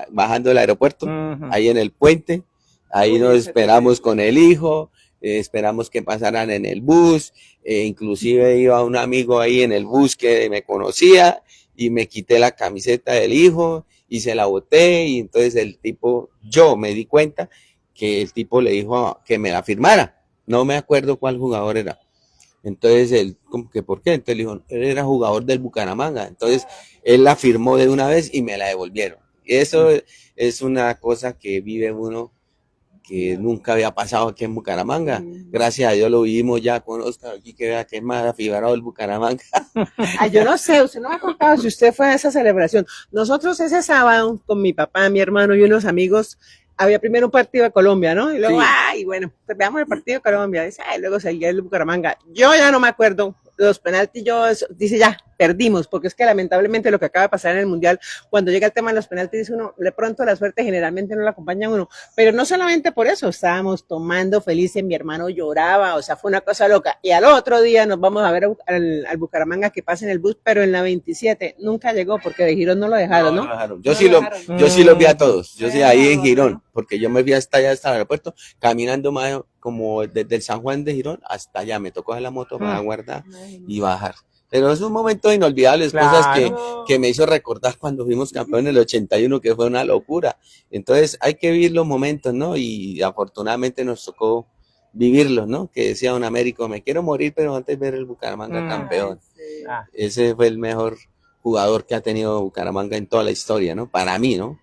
bajando del aeropuerto, Ujú. ahí en el puente. Ahí nos esperamos con el hijo, esperamos que pasaran en el bus. Inclusive iba un amigo ahí en el bus que me conocía y me quité la camiseta del hijo y se la boté. Y entonces el tipo, yo me di cuenta que el tipo le dijo que me la firmara. No me acuerdo cuál jugador era. Entonces él, como que ¿por qué? Entonces le dijo, él era jugador del Bucaramanga. Entonces él la firmó de una vez y me la devolvieron. Y eso es una cosa que vive uno que nunca había pasado aquí en Bucaramanga. Gracias a Dios lo vivimos ya con Oscar aquí, que vea que es más afibrado el Bucaramanga. Yo no sé, usted no me ha contado si usted fue a esa celebración. Nosotros ese sábado, con mi papá, mi hermano y unos amigos, había primero un partido de Colombia, ¿no? Y luego, Sí. ay, bueno, pues veamos el partido de Colombia. Dice, ay, luego seguía el Bucaramanga. Yo ya no me acuerdo. Los penaltis, dice ya, perdimos, porque es que lamentablemente lo que acaba de pasar en el Mundial, cuando llega el tema de los penaltis, dice uno, de pronto la suerte generalmente no la acompaña a uno. Pero no solamente por eso, estábamos tomando felices, mi hermano lloraba, o sea, fue una cosa loca. Y al otro día nos vamos a ver al Bucaramanga que pasa en el bus, pero en la 27 nunca llegó, porque de Girón no lo dejaron, ¿no? No lo dejaron. No lo dejaron. Yo sí los vi a todos. Yo sí ahí en Bueno, Girón, porque yo me fui hasta allá, hasta el aeropuerto, caminando más como desde el San Juan de Girón hasta allá. Me tocó coger la moto para guardar y bajar. Pero es un momento inolvidable, cosas Claro. que me hizo recordar cuando fuimos campeón en el 81, que fue una locura. Entonces hay que vivir los momentos, ¿no? Y afortunadamente nos tocó vivirlos, ¿no? Que decía don Américo, me quiero morir, pero antes ver el Bucaramanga campeón. sí. Ah, Ese fue el mejor jugador que ha tenido Bucaramanga en toda la historia, ¿no? Para mí, ¿no?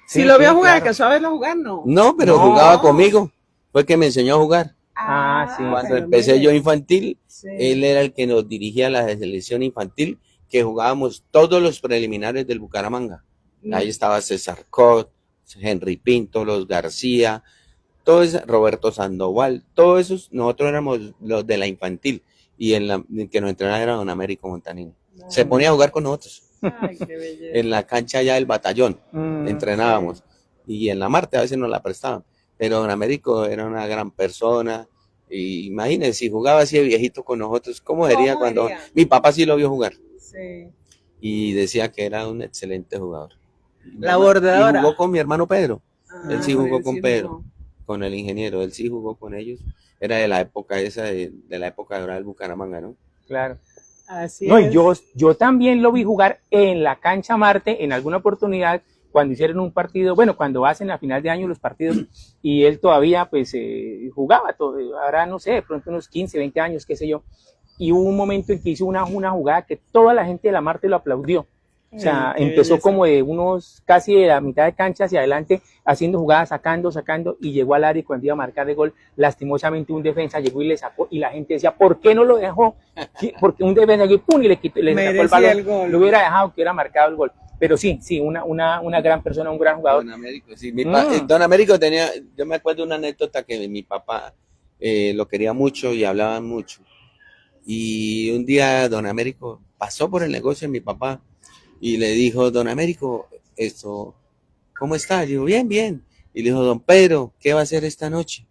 Si sí, lo vio sí, jugar, claro. ¿alcanzó a verlo jugar? No. No, pero No. jugaba conmigo. Fue que me enseñó a jugar. Ah, sí. Cuando pero empecé mire, yo infantil, sí. él era el que nos dirigía la selección infantil, que jugábamos todos los preliminares del Bucaramanga. Ahí estaba César Cot, Henry Pinto, los García, todos, Roberto Sandoval, todos esos, nosotros éramos los de la infantil y el que nos entrenaba era don Américo Montanini. Se ponía a jugar con nosotros Ay, qué belleza. en la cancha ya del batallón, Mm, entrenábamos y en la Marte a veces nos la prestaban, pero don Américo era una gran persona. Y imagínense, si jugaba así de viejito con nosotros, ¿cómo sería cuando sería? mi papá sí lo vio jugar? Sí. Y decía que era un excelente jugador. La bordadora. Y jugó con mi hermano Pedro, él sí jugó él con sí Pedro, jugó. con el ingeniero, él sí jugó con ellos. Era de la época esa, de la época dorada del Bucaramanga, ¿no? claro. Así No, y es. yo también lo vi jugar en la cancha Marte en alguna oportunidad cuando hicieron un partido, bueno, cuando hacen a final de año los partidos y él todavía pues jugaba, ahora no sé, de pronto unos 15, 20 años, qué sé yo, y hubo un momento en que hizo una jugada que toda la gente de la Marte lo aplaudió. O sea, Ay, qué empezó belleza. como de unos, casi de la mitad de cancha hacia adelante, haciendo jugadas, sacando, y llegó al área y cuando iba a marcar de gol, lastimosamente un defensa llegó y le sacó, y la gente decía, ¿por qué no lo dejó? Porque un defensa llegó y ¡pum! Y le sacó el Merecía balón, el gol. lo hubiera dejado que hubiera marcado el gol. Pero sí, una gran persona, un gran jugador. Don Américo, sí. Mm. Don Américo tenía, yo me acuerdo de una anécdota que mi papá lo quería mucho y hablaban mucho. Y un día don Américo pasó por el negocio de mi papá y le dijo, don Américo, ¿cómo está? Yo digo, bien, bien. Y le dijo, don Pedro, ¿qué va a hacer esta noche?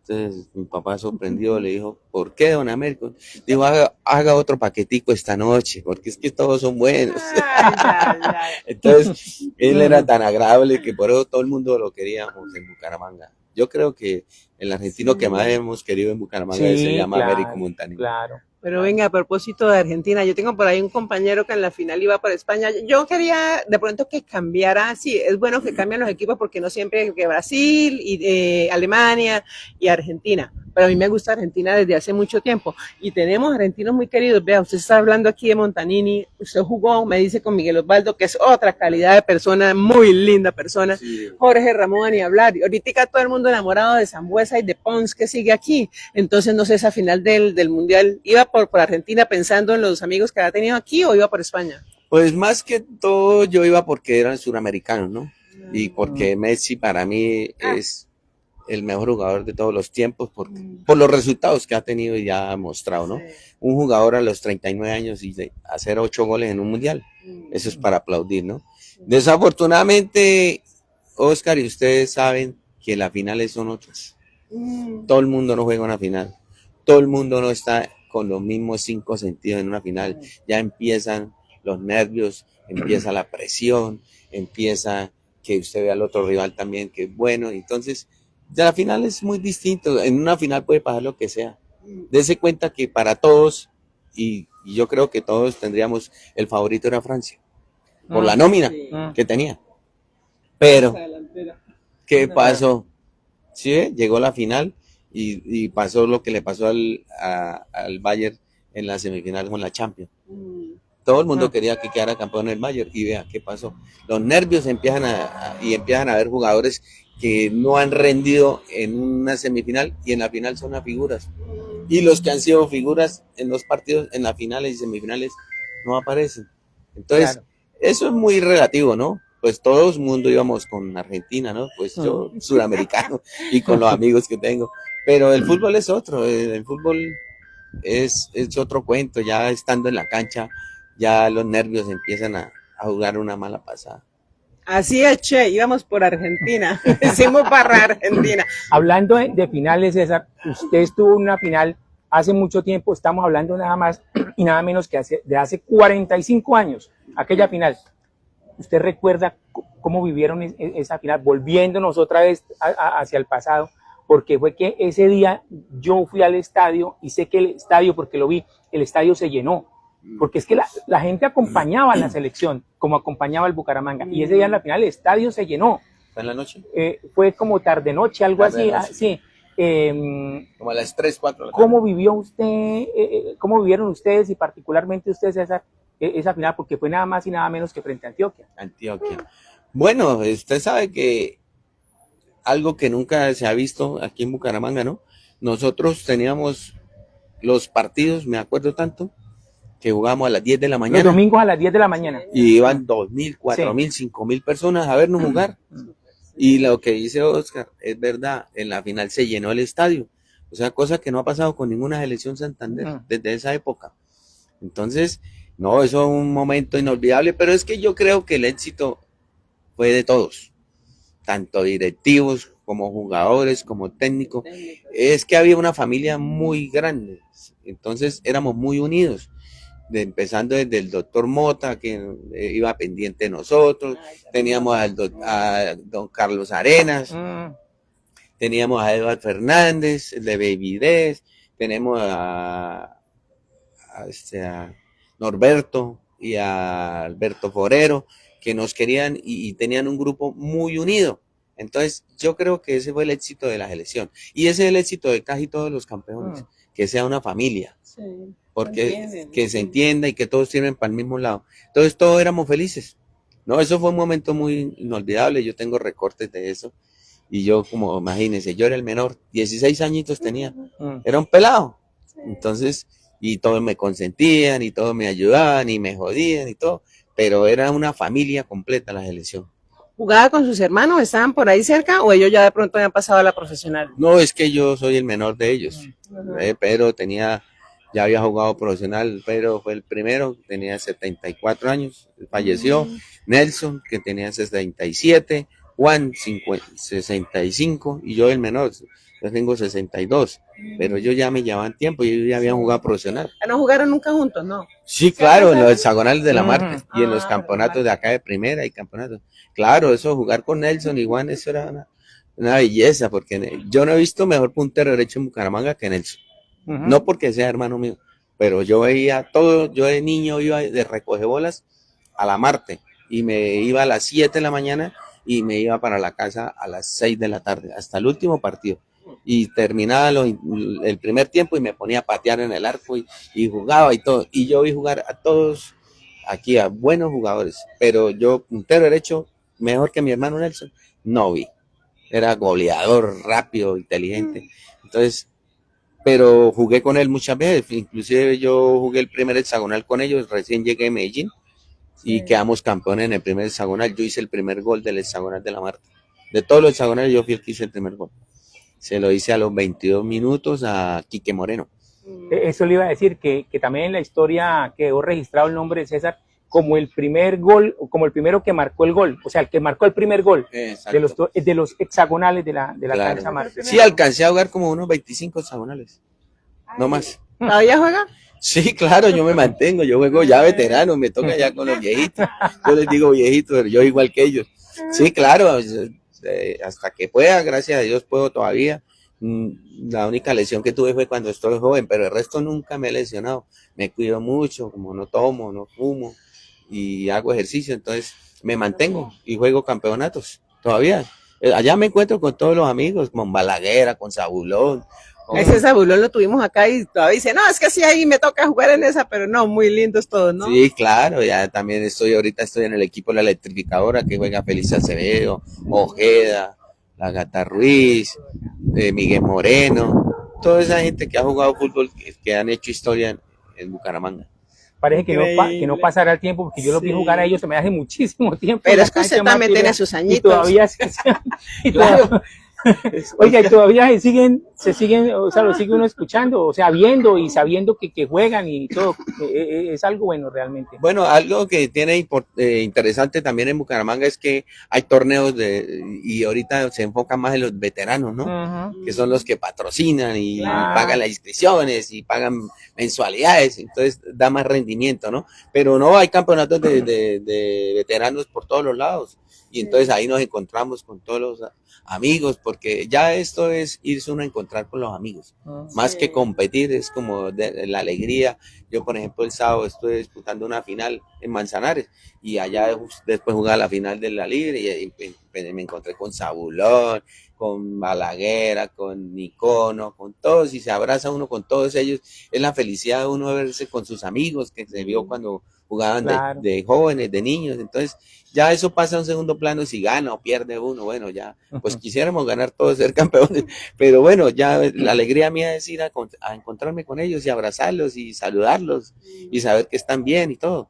Entonces mi papá sorprendido le dijo, ¿por qué, don Américo? Dijo, haga otro paquetico esta noche, porque es que todos son buenos. Ay, ay, ay. Entonces él era tan agradable que por eso todo el mundo lo queríamos en Bucaramanga. Yo creo que el argentino Sí. que más hemos querido en Bucaramanga Sí, se llama claro, Américo Montanini. claro. Pero venga, a propósito de Argentina, yo tengo por ahí un compañero que en la final iba para España. Yo quería de pronto que cambiara, sí, es bueno que cambien los equipos porque no siempre que Brasil y Alemania y Argentina. pero a mí me gusta Argentina desde hace mucho tiempo y tenemos argentinos muy queridos. Vea, usted está hablando aquí de Montanini, usted jugó, me dice, con Miguel Osvaldo, que es otra calidad de persona, muy linda persona. Sí. Jorge Ramón, ni hablar. Y ahorita todo el mundo enamorado de Sambuesa y de Pons, que sigue aquí. Entonces, no sé, esa final del Mundial, ¿iba por Argentina pensando en los amigos que había tenido aquí o iba por España? Pues más que todo yo iba porque eran suramericanos, ¿no? Y porque Messi para mí es el mejor jugador de todos los tiempos por los resultados que ha tenido y ya ha mostrado, ¿no? Un jugador a los 39 años y de hacer 8 goles en un mundial, eso es para aplaudir, ¿no? Desafortunadamente, Oscar, y ustedes saben que las finales son otras. Todo el mundo no juega una final. Todo el mundo no está con los mismos 5 sentidos en una final. Ya empiezan los nervios, empieza la presión, empieza que usted ve al otro rival también que es bueno. Entonces, ya la final es muy distinto. En una final puede pasar lo que sea. Dese cuenta que para todos, y yo creo que todos tendríamos, el favorito era Francia, por la nómina que tenía. Pero, ¿qué pasó? Sí, llegó la final y pasó lo que le pasó al Bayern en la semifinal con la Champions. Todo el mundo quería que quedara campeón el Bayern y vea qué pasó. Los nervios empiezan a haber jugadores que no han rendido en una semifinal y en la final son las figuras. Y los que han sido figuras en los partidos, en las finales y semifinales, no aparecen. Entonces, eso es muy relativo, ¿no? Pues todo el mundo íbamos con Argentina, ¿no? Pues yo, sudamericano, y con los amigos que tengo. Pero el fútbol es otro, el fútbol es otro cuento, ya estando en la cancha, ya los nervios empiezan a jugar una mala pasada. Así es, Che, íbamos por Argentina, hicimos para Argentina. Hablando de finales, César, usted estuvo en una final hace mucho tiempo, estamos hablando nada más y nada menos que de hace 45 años, aquella final. ¿Usted recuerda cómo vivieron esa final? Volviéndonos otra vez hacia el pasado, porque fue que ese día yo fui al estadio y sé que el estadio, porque lo vi, el estadio se llenó. Porque es que la gente acompañaba a la selección, como acompañaba al Bucaramanga. Y ese día en la final el estadio se llenó. ¿Fue en la noche? Fue como tarde-noche, algo así. Sí. Como a las 3, 4 de la tarde. ¿Cómo vivió usted, cómo vivieron ustedes y particularmente usted, César, esa final? Porque fue nada más y nada menos que frente a Antioquia. Bueno, usted sabe que algo que nunca se ha visto aquí en Bucaramanga, ¿no? Nosotros teníamos los partidos, me acuerdo tanto, que jugábamos a las 10 de la mañana. Los domingos a las 10 de la mañana. Y iban 2.000, 4.000, 5.000 personas a vernos jugar. Y lo que dice Oscar es verdad, en la final se llenó el estadio. O sea, cosa que no ha pasado con ninguna selección Santander desde esa época. Entonces, no, eso es un momento inolvidable, pero es que yo creo que el éxito fue de todos, tanto directivos como jugadores, como técnicos. Es que había una familia muy grande, entonces éramos muy unidos. Empezando desde el doctor Mota, que iba pendiente de nosotros, teníamos a don Carlos Arenas, teníamos a Eduardo Fernández, el de Baby Des, tenemos a Norberto y a Alberto Forero, que nos querían y tenían un grupo muy unido. Entonces yo creo que ese fue el éxito de la selección, y ese es el éxito de casi todos los campeones, que sea una familia. Sí. Porque que se entienda y que todos sirven para el mismo lado. Entonces todos éramos felices. No, eso fue un momento muy inolvidable. Yo tengo recortes de eso. Y yo, como imagínense, yo era el menor, 16 añitos tenía. Era un pelado. Entonces, y todos me consentían, y todos me ayudaban, y me jodían, y todo. Pero era una familia completa la selección. ¿Jugaba con sus hermanos? ¿Estaban por ahí cerca o ellos ya de pronto habían pasado a la profesional? No, es que yo soy el menor de ellos. Pero ya había jugado profesional, pero fue el primero, tenía 74 años, falleció. Nelson, que tenía 67, Juan 65, y yo el menor, yo tengo 62, pero ellos ya me llevaban tiempo y ellos ya habían jugado profesional. ¿No jugaron nunca juntos, no? Sí, claro, en los hexagonales de la Marte y en los campeonatos de acá de primera y campeonatos. Claro, eso, jugar con Nelson y Juan, eso era una belleza, porque yo no he visto mejor puntero derecho en Bucaramanga que Nelson. No porque sea hermano mío, pero yo veía todo. Yo de niño iba de recogebolas a la Marte y me iba a las 7 de la mañana y me iba para la casa a las 6 de la tarde, hasta el último partido. y terminaba el primer tiempo y me ponía a patear en el arco y jugaba y todo. Y yo vi jugar a todos aquí, a buenos jugadores, pero yo, puntero derecho, mejor que mi hermano Nelson, no vi. Era goleador, rápido, inteligente. Entonces, pero jugué con él muchas veces, inclusive yo jugué el primer hexagonal con ellos, recién llegué a Medellín y quedamos campeones en el primer hexagonal. Yo hice el primer gol del hexagonal de la Marta. De todos los hexagonales yo fui el que hice el primer gol. Se lo hice a los 22 minutos a Quique Moreno. Eso le iba a decir, que también en la historia quedó registrado el nombre de César como el primer gol, como el primero que marcó el gol, o sea, el que marcó el primer gol de los hexagonales de la Claro. cancha Marta. Sí, alcancé a jugar como unos 25 hexagonales, no más. ¿Todavía juega? Sí, claro, yo me mantengo, yo juego ya veterano, me toca ya con los viejitos. Yo les digo viejitos, pero yo igual que ellos. Sí, claro, hasta que pueda, gracias a Dios puedo todavía. La única lesión que tuve fue cuando estoy joven, pero el resto nunca me he lesionado. Me cuido mucho, como no tomo, no fumo y hago ejercicio, entonces me mantengo y juego campeonatos todavía. Allá me encuentro con todos los amigos, con Balaguer, con Zabulón. Ese Zabulón lo tuvimos acá y todavía dice, no, es que sí, ahí me toca jugar en esa, pero no, muy lindos todos, ¿no? Sí, claro, ya también ahorita estoy en el equipo de la electrificadora que juega Feliz Acevedo, Ojeda, la Gata Ruiz, Miguel Moreno, toda esa gente que ha jugado fútbol, que han hecho historia en Bucaramanga. Parece que no pasará el tiempo, porque yo los vi jugar a ellos, se me hace muchísimo tiempo. Pero es que usted también tiene sus añitos. Y todavía Claro. Oiga, y todavía se siguen, o sea, lo sigue uno escuchando, o sea, viendo y sabiendo que juegan y todo, es algo bueno realmente. Bueno, algo que tiene interesante también en Bucaramanga es que hay torneos y ahorita se enfoca más en los veteranos, ¿no? Que son los que patrocinan y pagan las inscripciones y pagan mensualidades, entonces da más rendimiento, ¿no? Pero no, hay campeonatos de veteranos por todos los lados. Y entonces ahí nos encontramos con todos los amigos, porque ya esto es irse uno a encontrar con los amigos, más que competir, es como la alegría. Yo, por ejemplo, el sábado estuve disputando una final en Manzanares y allá después jugaba la final de la Libre y me encontré con Zabulón, con Balaguer, con Nicono, con todos, y se abraza uno con todos ellos. Es la felicidad de uno verse con sus amigos que se vio cuando jugaban de jóvenes, de niños. Entonces ya eso pasa a un segundo plano, si gana o pierde uno, bueno, ya, pues quisiéramos ganar todos, ser campeones, pero bueno, ya la alegría mía es ir a encontrarme con ellos y abrazarlos y saludarlos y saber que están bien y todo.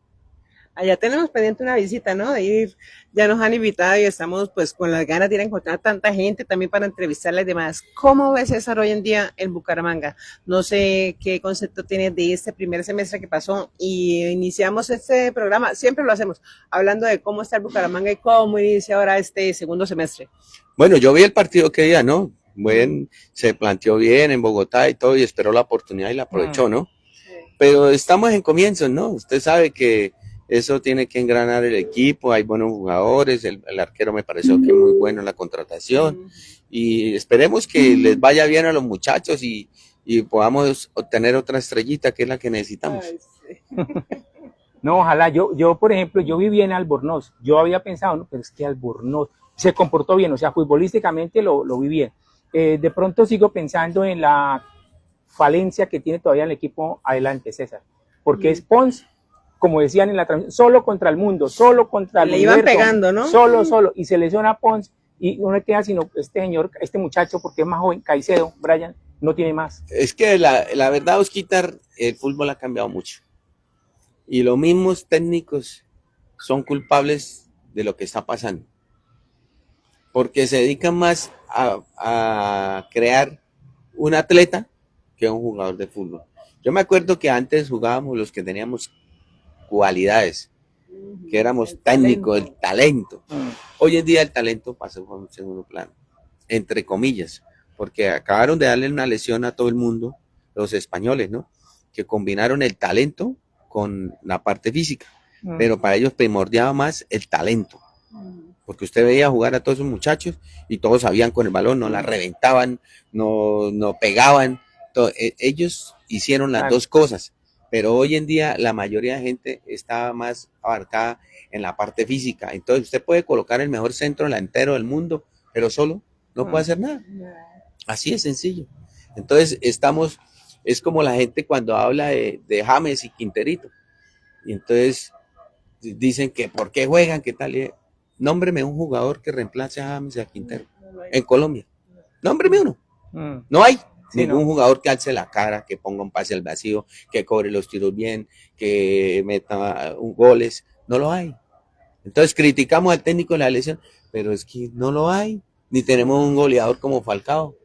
Allá tenemos pendiente una visita, ¿no? De ir, ya nos han invitado y estamos pues con las ganas de ir a encontrar tanta gente también para entrevistarla y demás. ¿Cómo ves, César, hoy en día en Bucaramanga? No sé qué concepto tienes de este primer semestre que pasó y iniciamos este programa, siempre lo hacemos, hablando de cómo está el Bucaramanga y cómo inicia ahora este segundo semestre. Bueno, yo vi el partido que día, ¿no? Bueno, se planteó bien en Bogotá y todo y esperó la oportunidad y la aprovechó, ¿no? Sí. Pero estamos en comienzos, ¿no? Usted sabe que eso tiene que engranar el equipo, hay buenos jugadores, el arquero me pareció que muy bueno en la contratación y esperemos que les vaya bien a los muchachos y podamos obtener otra estrellita que es la que necesitamos. Ay, sí. No, ojalá, yo por ejemplo, yo viví en Albornoz, yo había pensado, no, pero es que Albornoz se comportó bien, o sea, futbolísticamente lo vi bien. De pronto sigo pensando en la falencia que tiene todavía el equipo adelante, César, porque es Pons, como decían en la transmisión, solo contra el mundo, solo contra el Le iban pegando, ¿no? Solo, y se lesiona a Pons, y no le queda sino este muchacho, porque es más joven, Caicedo, Brian, no tiene más. Es que la verdad, Osquitar, el fútbol ha cambiado mucho, y los mismos técnicos son culpables de lo que está pasando, porque se dedican más a crear un atleta que un jugador de fútbol. Yo me acuerdo que antes jugábamos los que teníamos cualidades, que éramos técnicos, el talento. Hoy en día el talento pasó a un segundo plano, entre comillas, porque acabaron de darle una lesión a todo el mundo, los españoles, ¿no? Que combinaron el talento con la parte física, pero para ellos primordiaba más el talento, porque usted veía jugar a todos esos muchachos y todos sabían con el balón, no la reventaban, no pegaban, ellos hicieron las dos cosas. Pero hoy en día la mayoría de gente está más abarcada en la parte física. Entonces usted puede colocar el mejor centro delantero del mundo, pero solo no puede hacer nada. Así es sencillo. Entonces es como la gente cuando habla de James y Quinterito. Y entonces dicen que por qué juegan, qué tal. Nómbreme un jugador que reemplace a James y a Quintero en Colombia. Nómbreme uno. No hay Sí, ningún no. jugador que alce la cara, que ponga un pase al vacío, que cobre los tiros bien, que meta goles. No lo hay. Entonces criticamos al técnico de la elección, pero es que no lo hay. Ni tenemos un goleador como Falcao.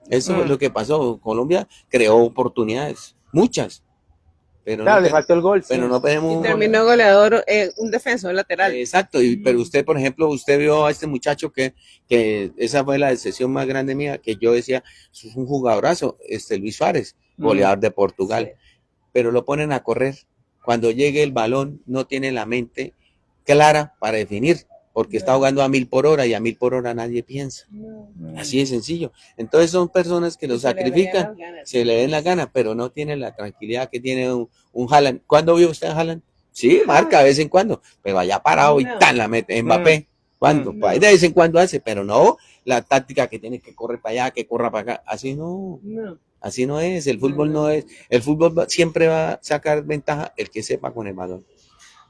Eso es lo que pasó. Colombia creó oportunidades, muchas, Claro, le faltó el gol, sí. pero no tenemos Y un terminó goleador. goleador, un defensor lateral. Exacto, pero usted, por ejemplo, usted vio a este muchacho que esa fue la decepción más grande mía, que yo decía, es un jugadorazo, Luis Suárez, goleador de Portugal, pero lo ponen a correr. Cuando llegue el balón, no tiene la mente clara para definir, porque está jugando a 1000 por hora y a 1000 por hora nadie piensa. Así de sencillo. Entonces son personas que lo sacrifican, se le den la gana, pero no tienen la tranquilidad que tiene un Haaland. ¿Cuándo vio usted a Haaland? Sí, marca de vez en cuando, pero allá parado y tan la mete. Mbappé, ¿cuándo? Pues de vez en cuando hace, pero no la táctica que tiene que correr para allá, que corra para acá. Así no. Así no es. El fútbol no es. El fútbol siempre va a sacar ventaja el que sepa con el balón.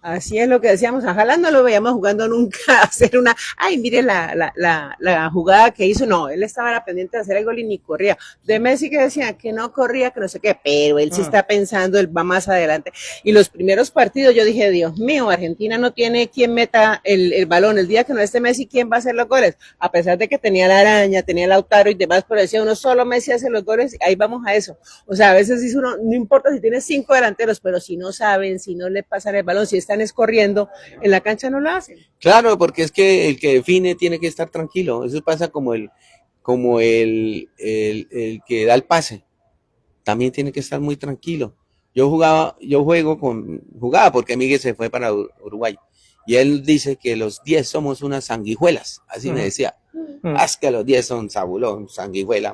Así es lo que decíamos, a Haaland no lo veíamos jugando nunca, hacer una, ay, mire la jugada que hizo, no, él estaba pendiente de hacer el gol y ni corría. De Messi que decía que no corría, que no sé qué, pero él sí está pensando, él va más adelante. Y los primeros partidos yo dije, Dios mío, Argentina no tiene quien meta el balón, el día que no esté Messi, ¿quién va a hacer los goles? A pesar de que tenía la Araña, tenía el Lautaro y demás, pero decía uno, solo Messi hace los goles, ahí vamos a eso. O sea, a veces dice uno, no importa si tiene 5 delanteros, pero si no saben, si no le pasan el balón, si están corriendo en la cancha no lo hacen. Claro, porque es que el que define tiene que estar tranquilo. Eso pasa como el que da el pase. También tiene que estar muy tranquilo. Jugaba porque Miguel se fue para Uruguay. Y él dice que los 10 somos unas sanguijuelas. Así me decía. Es que los 10 son Zabulón, Sanguijuela,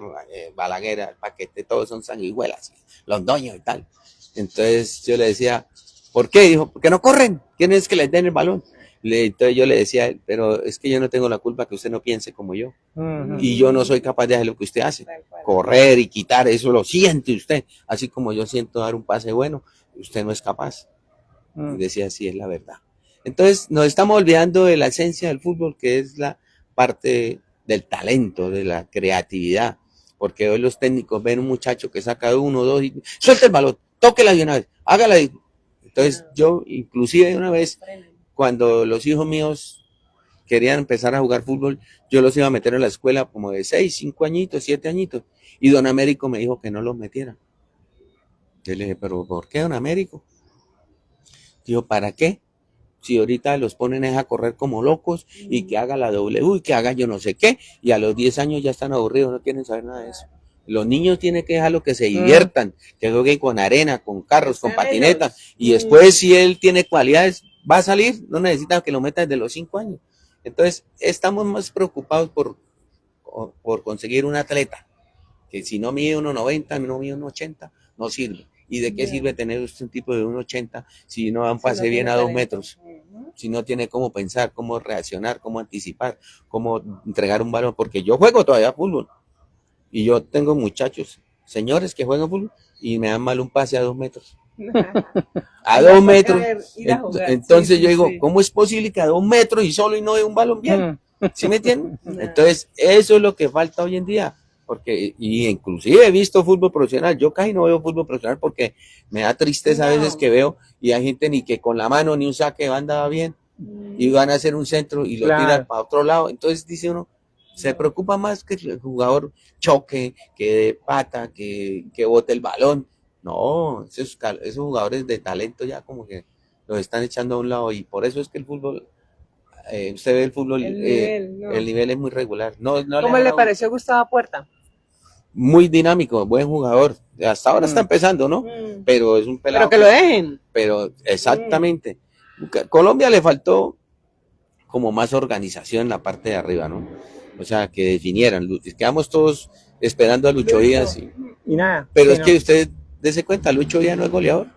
Balaguer, el Paquete, todos son sanguijuelas. Londoño y tal. Entonces yo le decía, ¿por qué? Dijo, porque no corren. ¿Quién es que les den el balón? Entonces yo le decía, pero es que yo no tengo la culpa que usted no piense como yo. Y yo no soy capaz de hacer lo que usted hace. Correr y quitar, eso lo siente usted. Así como yo siento dar un pase bueno, usted no es capaz. Y decía, sí, es la verdad. Entonces nos estamos olvidando de la esencia del fútbol, que es la parte del talento, de la creatividad. Porque hoy los técnicos ven un muchacho que saca uno, dos y suelta el balón, tóquela de una vez, hágala. Entonces yo, inclusive una vez, cuando los hijos míos querían empezar a jugar fútbol, yo los iba a meter en la escuela como de 6, 5 añitos, 7 añitos, y don Américo me dijo que no los metiera. Yo le dije, ¿pero por qué, don Américo? Dijo, ¿para qué? Si ahorita los ponen a correr como locos y que haga la W y que haga yo no sé qué, y a los 10 años ya están aburridos, no quieren saber nada de eso. Los niños tienen que dejarlo que se diviertan, que jueguen con arena, con carros, con patinetas, y después si él tiene cualidades, va a salir, no necesita que lo meta desde los 5 años. Entonces, estamos más preocupados por conseguir un atleta, que si no mide 1,90, no mide 1,80, no sirve. ¿Y de qué sirve tener un tipo de 1,80 si no da un pase bien a 2 metros? Si no tiene cómo pensar, cómo reaccionar, cómo anticipar, cómo entregar un balón, porque yo juego todavía fútbol. Y yo tengo muchachos, señores que juegan fútbol y me dan mal un pase a 2 metros. A 2 metros. Entonces yo digo, ¿cómo es posible que a 2 metros y solo y no de un balón bien? ¿Sí me entienden? Entonces, eso es lo que falta hoy en día. Porque, y inclusive he visto fútbol profesional. Yo casi no veo fútbol profesional porque me da tristeza a veces que veo y hay gente ni que con la mano ni un saque de banda va bien y van a hacer un centro y lo tiran para otro lado. Entonces dice uno, se preocupa más que el jugador choque, que de pata, que bote el balón. No, esos jugadores de talento ya como que los están echando a un lado y por eso es que el fútbol, usted ve el fútbol, el nivel es muy regular. ¿Cómo le pareció Gustavo Puerta? Muy dinámico, buen jugador. Hasta ahora está empezando, ¿no? Pero es un pelado. Pero que lo dejen. Pero exactamente. Colombia le faltó como más organización en la parte de arriba, ¿no? O sea, que definieran. Quedamos todos esperando a Lucho Díaz. Y nada. Pero es que usted dése cuenta, Lucho Díaz no es goleador.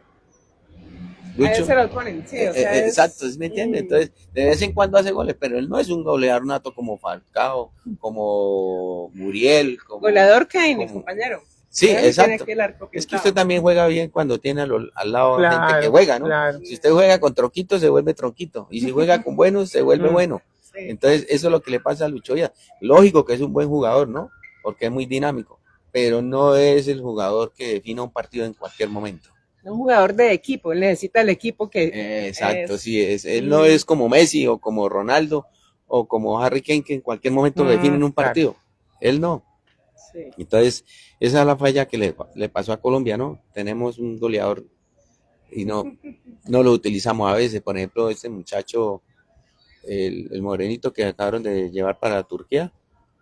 A él Lucho. se lo ponen, sí, o sea, Exacto, ¿sí me entiende? Entonces, de vez en cuando hace goles, pero él no es un goleador nato como Falcao, como Muriel, goleador Kane, como... compañero. Sí, Él tiene exacto. aquí el arco Es que pintado. usted también juega bien cuando tiene al lado gente que Claro, juega, ¿no? claro. Si usted juega con tronquitos, se vuelve tronquito. Y si juega con buenos, se vuelve Mm. bueno. Sí. Entonces, eso es lo que le pasa a Lucho Díaz. Lógico que es un buen jugador, ¿no? Porque es muy dinámico. Pero no es el jugador que defina un partido en cualquier momento. Un jugador de equipo, él necesita el equipo que Exacto, es. sí es. Él no es como Messi o como Ronaldo o como Harry Kane que en cualquier momento definen un Claro. partido. Él no. Sí. Entonces, esa es la falla que le pasó a Colombia, ¿no? Tenemos un goleador y no lo utilizamos a veces. Por ejemplo, este muchacho, el morenito que acabaron de llevar para Turquía,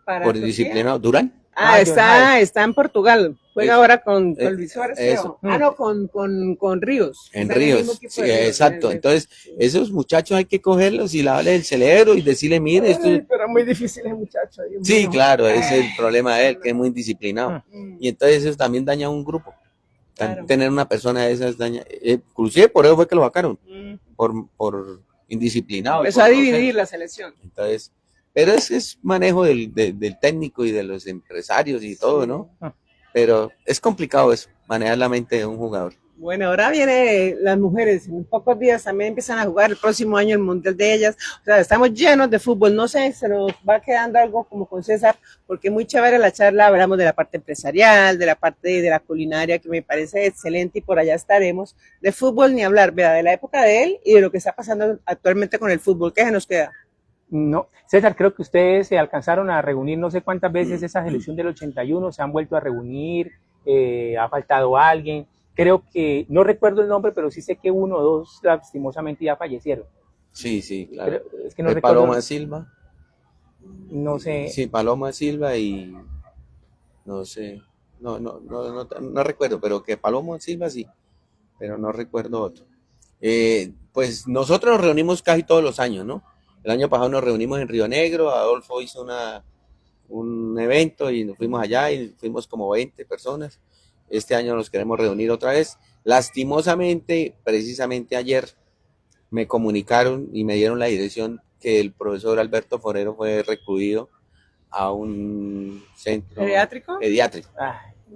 Para por Turquía. disciplinado, Durán. Ah, John Hyde. está en Portugal. Juega Eso, ahora con Luis Suárez, eso. creo. Ah, no, con Ríos. En Está el mismo Ríos, equipo sí, de Ríos, exacto. en el- Entonces, esos muchachos hay que cogerlos y lavarles el cerebro y decirle, mire, esto Ay, pero muy difícil el muchacho. Dios sí, mío. claro, ese es el problema de él, que es muy indisciplinado. Mm, Y entonces eso también daña a un grupo. claro. Tener una persona de esas daña. Inclusive por eso fue que lo sacaron, Mm. por indisciplinado. Y Empezó por a grosero. dividir la selección. Entonces, pero es manejo del técnico y de los empresarios y todo, ¿no? Pero es complicado eso, manejar la mente de un jugador. Bueno, ahora vienen las mujeres, en pocos días también empiezan a jugar el próximo año el Mundial de ellas. O sea, estamos llenos de fútbol. No sé, se nos va quedando algo como con César, porque muy chévere la charla. Hablamos de la parte empresarial, de la parte de la culinaria, que me parece excelente, y por allá estaremos. De fútbol ni hablar, vea, de la época de él y de lo que está pasando actualmente con el fútbol. ¿Qué se nos queda? No, César, creo que ustedes se alcanzaron a reunir no sé cuántas veces esa selección del 81, se han vuelto a reunir, ha faltado alguien. Creo que, no recuerdo el nombre, pero sí sé que uno o dos lastimosamente ya fallecieron. Sí, claro. Es que no recuerdo. Paloma Silva. No sé. Sí, Paloma Silva y no sé, no recuerdo, pero que Paloma Silva sí, pero no recuerdo otro. Pues nosotros nos reunimos casi todos los años, ¿no? El año pasado nos reunimos en Río Negro, Adolfo hizo un evento y nos fuimos allá y fuimos como 20 personas. Este año nos queremos reunir otra vez. Lastimosamente, precisamente ayer me comunicaron y me dieron la dirección que el profesor Alberto Forero fue recluido a un centro ¿Pediátrico?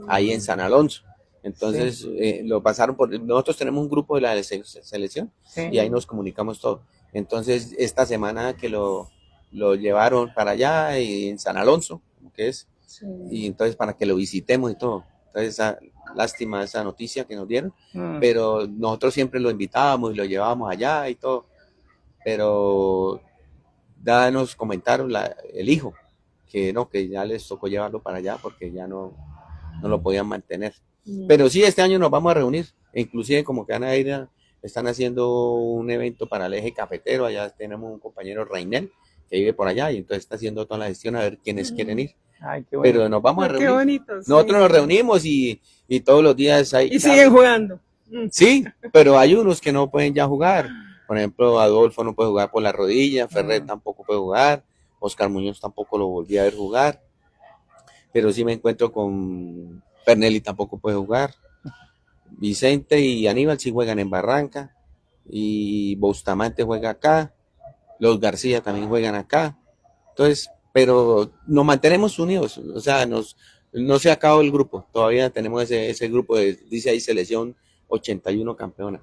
Ahí en San Alonso. Entonces lo pasaron por... Nosotros tenemos un grupo de la selección y ahí nos comunicamos todo. Entonces esta semana que lo llevaron para allá y en San Alonso, que es, y entonces para que lo visitemos y todo. Entonces lástima esa noticia que nos dieron, pero nosotros siempre lo invitábamos y lo llevábamos allá y todo. Pero ya nos comentaron el hijo que no, que ya les tocó llevarlo para allá porque ya no lo podían mantener. Pero sí, este año nos vamos a reunir, inclusive como que van a ir, están haciendo un evento para el eje cafetero, allá tenemos un compañero Reinel que vive por allá y entonces está haciendo toda la gestión a ver quiénes quieren ir. Ay, qué bueno. Pero nos vamos a reunir. Qué bonito, sí. Nosotros nos reunimos y todos los días hay... Y siguen jugando. Sí, pero hay unos que no pueden ya jugar. Por ejemplo, Adolfo no puede jugar por la rodilla, Ferrer tampoco puede jugar, Oscar Muñoz tampoco lo volví a ver jugar. Pero sí me encuentro con Pernelli, tampoco puede jugar. Vicente y Aníbal sí juegan en Barranca. Y Bustamante juega acá. Los García también juegan acá. Entonces, pero nos mantenemos unidos. O sea, no se ha acabado el grupo. Todavía tenemos ese grupo dice ahí selección 81 campeona.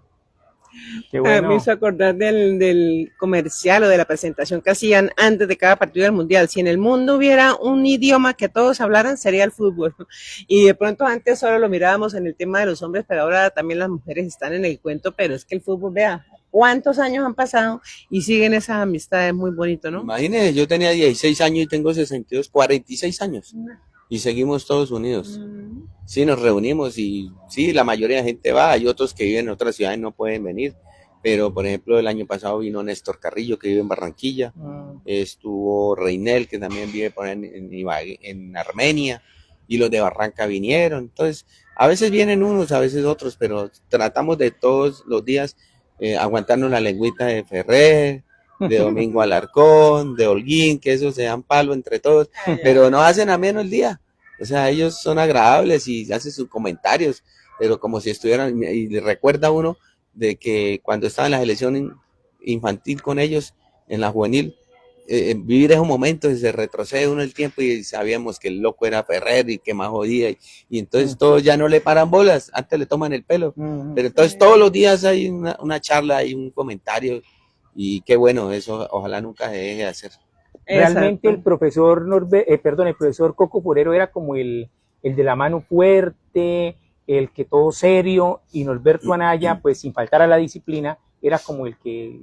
Qué bueno. Me hizo acordar del comercial o de la presentación que hacían antes de cada partido del Mundial. Si en el mundo hubiera un idioma que todos hablaran, sería el fútbol. Y de pronto antes solo lo mirábamos en el tema de los hombres, pero ahora también las mujeres están en el cuento, pero es que el fútbol, vea, cuántos años han pasado y siguen esas amistades, muy bonito, ¿no? Imagínense, yo tenía 16 años y tengo 62, 46 años. Y seguimos todos unidos. Sí, nos reunimos y sí, la mayoría de gente va, hay otros que viven en otras ciudades no pueden venir, pero por ejemplo el año pasado vino Néstor Carrillo que vive en Barranquilla, estuvo Reinel que también vive por en Armenia y los de Barranca vinieron, entonces a veces vienen unos, a veces otros, pero tratamos de todos los días aguantarnos la lengüita de Ferrer, de Domingo Alarcón, de Holguín, que eso se dan palo entre todos, pero no hacen ameno el día. O sea, ellos son agradables y hacen sus comentarios, pero como si estuvieran, y le recuerda a uno de que cuando estaba en la selección infantil con ellos, en la juvenil, vivir esos momentos y se retrocede uno el tiempo y sabíamos que el loco era Ferrer y que más jodía y entonces todos ya no le paran bolas, antes le toman el pelo, pero entonces todos los días hay una charla, hay un comentario y qué bueno, eso ojalá nunca se deje de hacer. Realmente el profesor el profesor Coco Forero era como el de la mano fuerte, el que todo serio, y Norberto Anaya, pues sin faltar a la disciplina, era como el que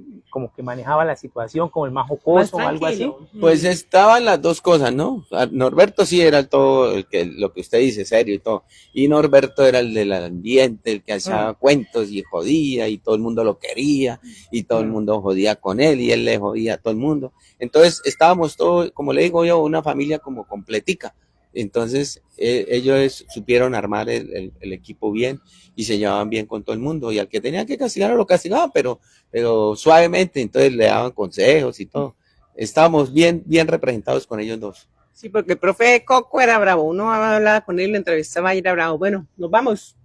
manejaba la situación, como el más jocoso o algo así. Pues estaban las dos cosas, ¿no? Norberto sí era todo lo que usted dice, serio y todo. Y Norberto era el del ambiente, el que hacía cuentos y jodía y todo el mundo lo quería y todo el mundo jodía con él y él le jodía a todo el mundo. Entonces estábamos todos, como le digo yo, una familia como completica. Entonces ellos supieron armar el equipo bien y se llevaban bien con todo el mundo y al que tenía que castigar lo castigaban, pero suavemente, entonces le daban consejos y todo. Estábamos bien representados con ellos dos. Sí, porque el profe Coco era bravo, uno hablaba con él, lo entrevistaba y era bravo. Bueno, nos vamos.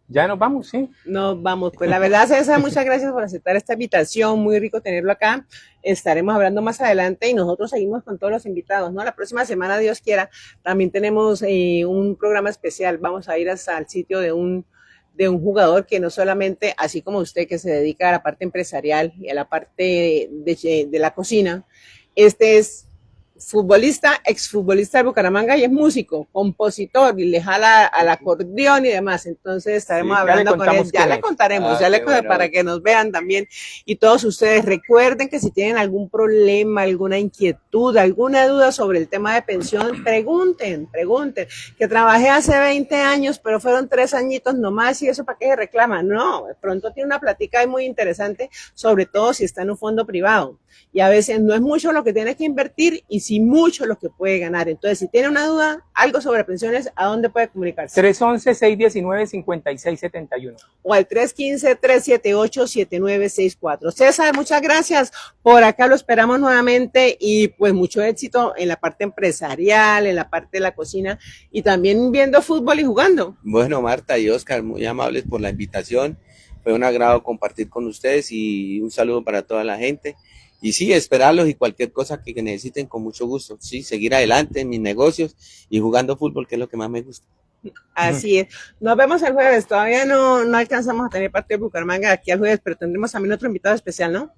Ya nos vamos, sí. Nos vamos. Pues la verdad, César, muchas gracias por aceptar esta invitación. Muy rico tenerlo acá. Estaremos hablando más adelante y nosotros seguimos con todos los invitados, ¿no? La próxima semana, Dios quiera, también tenemos un programa especial. Vamos a ir hasta el sitio de un jugador que no solamente, así como usted que se dedica a la parte empresarial y a la parte de la cocina, este es futbolista, exfutbolista de Bucaramanga y es músico, compositor y le jala al acordeón y demás. Entonces estaremos hablando con él. Ya le contaremos, para que nos vean también. Y todos ustedes recuerden que si tienen algún problema, alguna inquietud, alguna duda sobre el tema de pensión, pregunten. Que trabajé hace 20 años, pero fueron 3 añitos nomás y eso para qué se reclama. No, de pronto tiene una plática ahí muy interesante, sobre todo si está en un fondo privado. Y a veces no es mucho lo que tienes que invertir y sí mucho lo que puede ganar. Entonces, si tiene una duda, algo sobre pensiones, ¿a dónde puede comunicarse? 311-619-5671. O al 315-378-7964. César, muchas gracias. Por acá lo esperamos nuevamente y pues mucho éxito en la parte empresarial, en la parte de la cocina y también viendo fútbol y jugando. Bueno, Marta y Oscar, muy amables por la invitación. Fue un agrado compartir con ustedes y un saludo para toda la gente. Y sí, esperarlos y cualquier cosa que necesiten con mucho gusto. Sí, seguir adelante en mis negocios y jugando fútbol, que es lo que más me gusta. Así es. Nos vemos el jueves. Todavía no alcanzamos a tener parte de Bucaramanga aquí el jueves, pero tendremos también otro invitado especial, ¿no?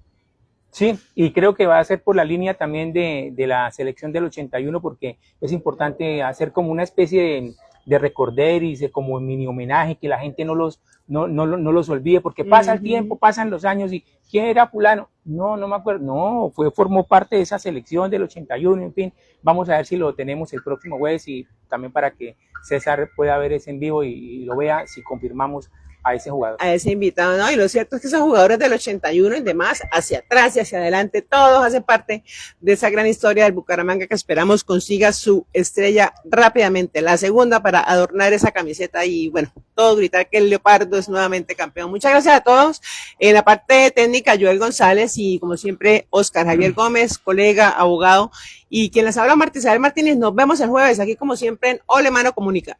Sí, y creo que va a ser por la línea también de la selección del 81 porque es importante hacer como una especie de recorderis, de como mini homenaje, que la gente no los olvide, porque pasa el tiempo, pasan los años y ¿quién era fulano? No me acuerdo, no, formó parte de esa selección del 81, en fin, vamos a ver si lo tenemos el próximo jueves y también para que César pueda ver ese en vivo y lo vea si confirmamos a ese jugador. A ese invitado, ¿no? Y lo cierto es que esos jugadores del 81 y demás, hacia atrás y hacia adelante, todos hacen parte de esa gran historia del Bucaramanga que esperamos consiga su estrella rápidamente, la segunda para adornar esa camiseta y bueno, todo gritar que el Leopardo es nuevamente campeón. Muchas gracias a todos. En la parte técnica, Joel González y como siempre, Oscar Javier Gómez, colega, abogado, y quien les habla, Marta Isabel Martínez. Nos vemos el jueves aquí como siempre en Ole Mano Comunica.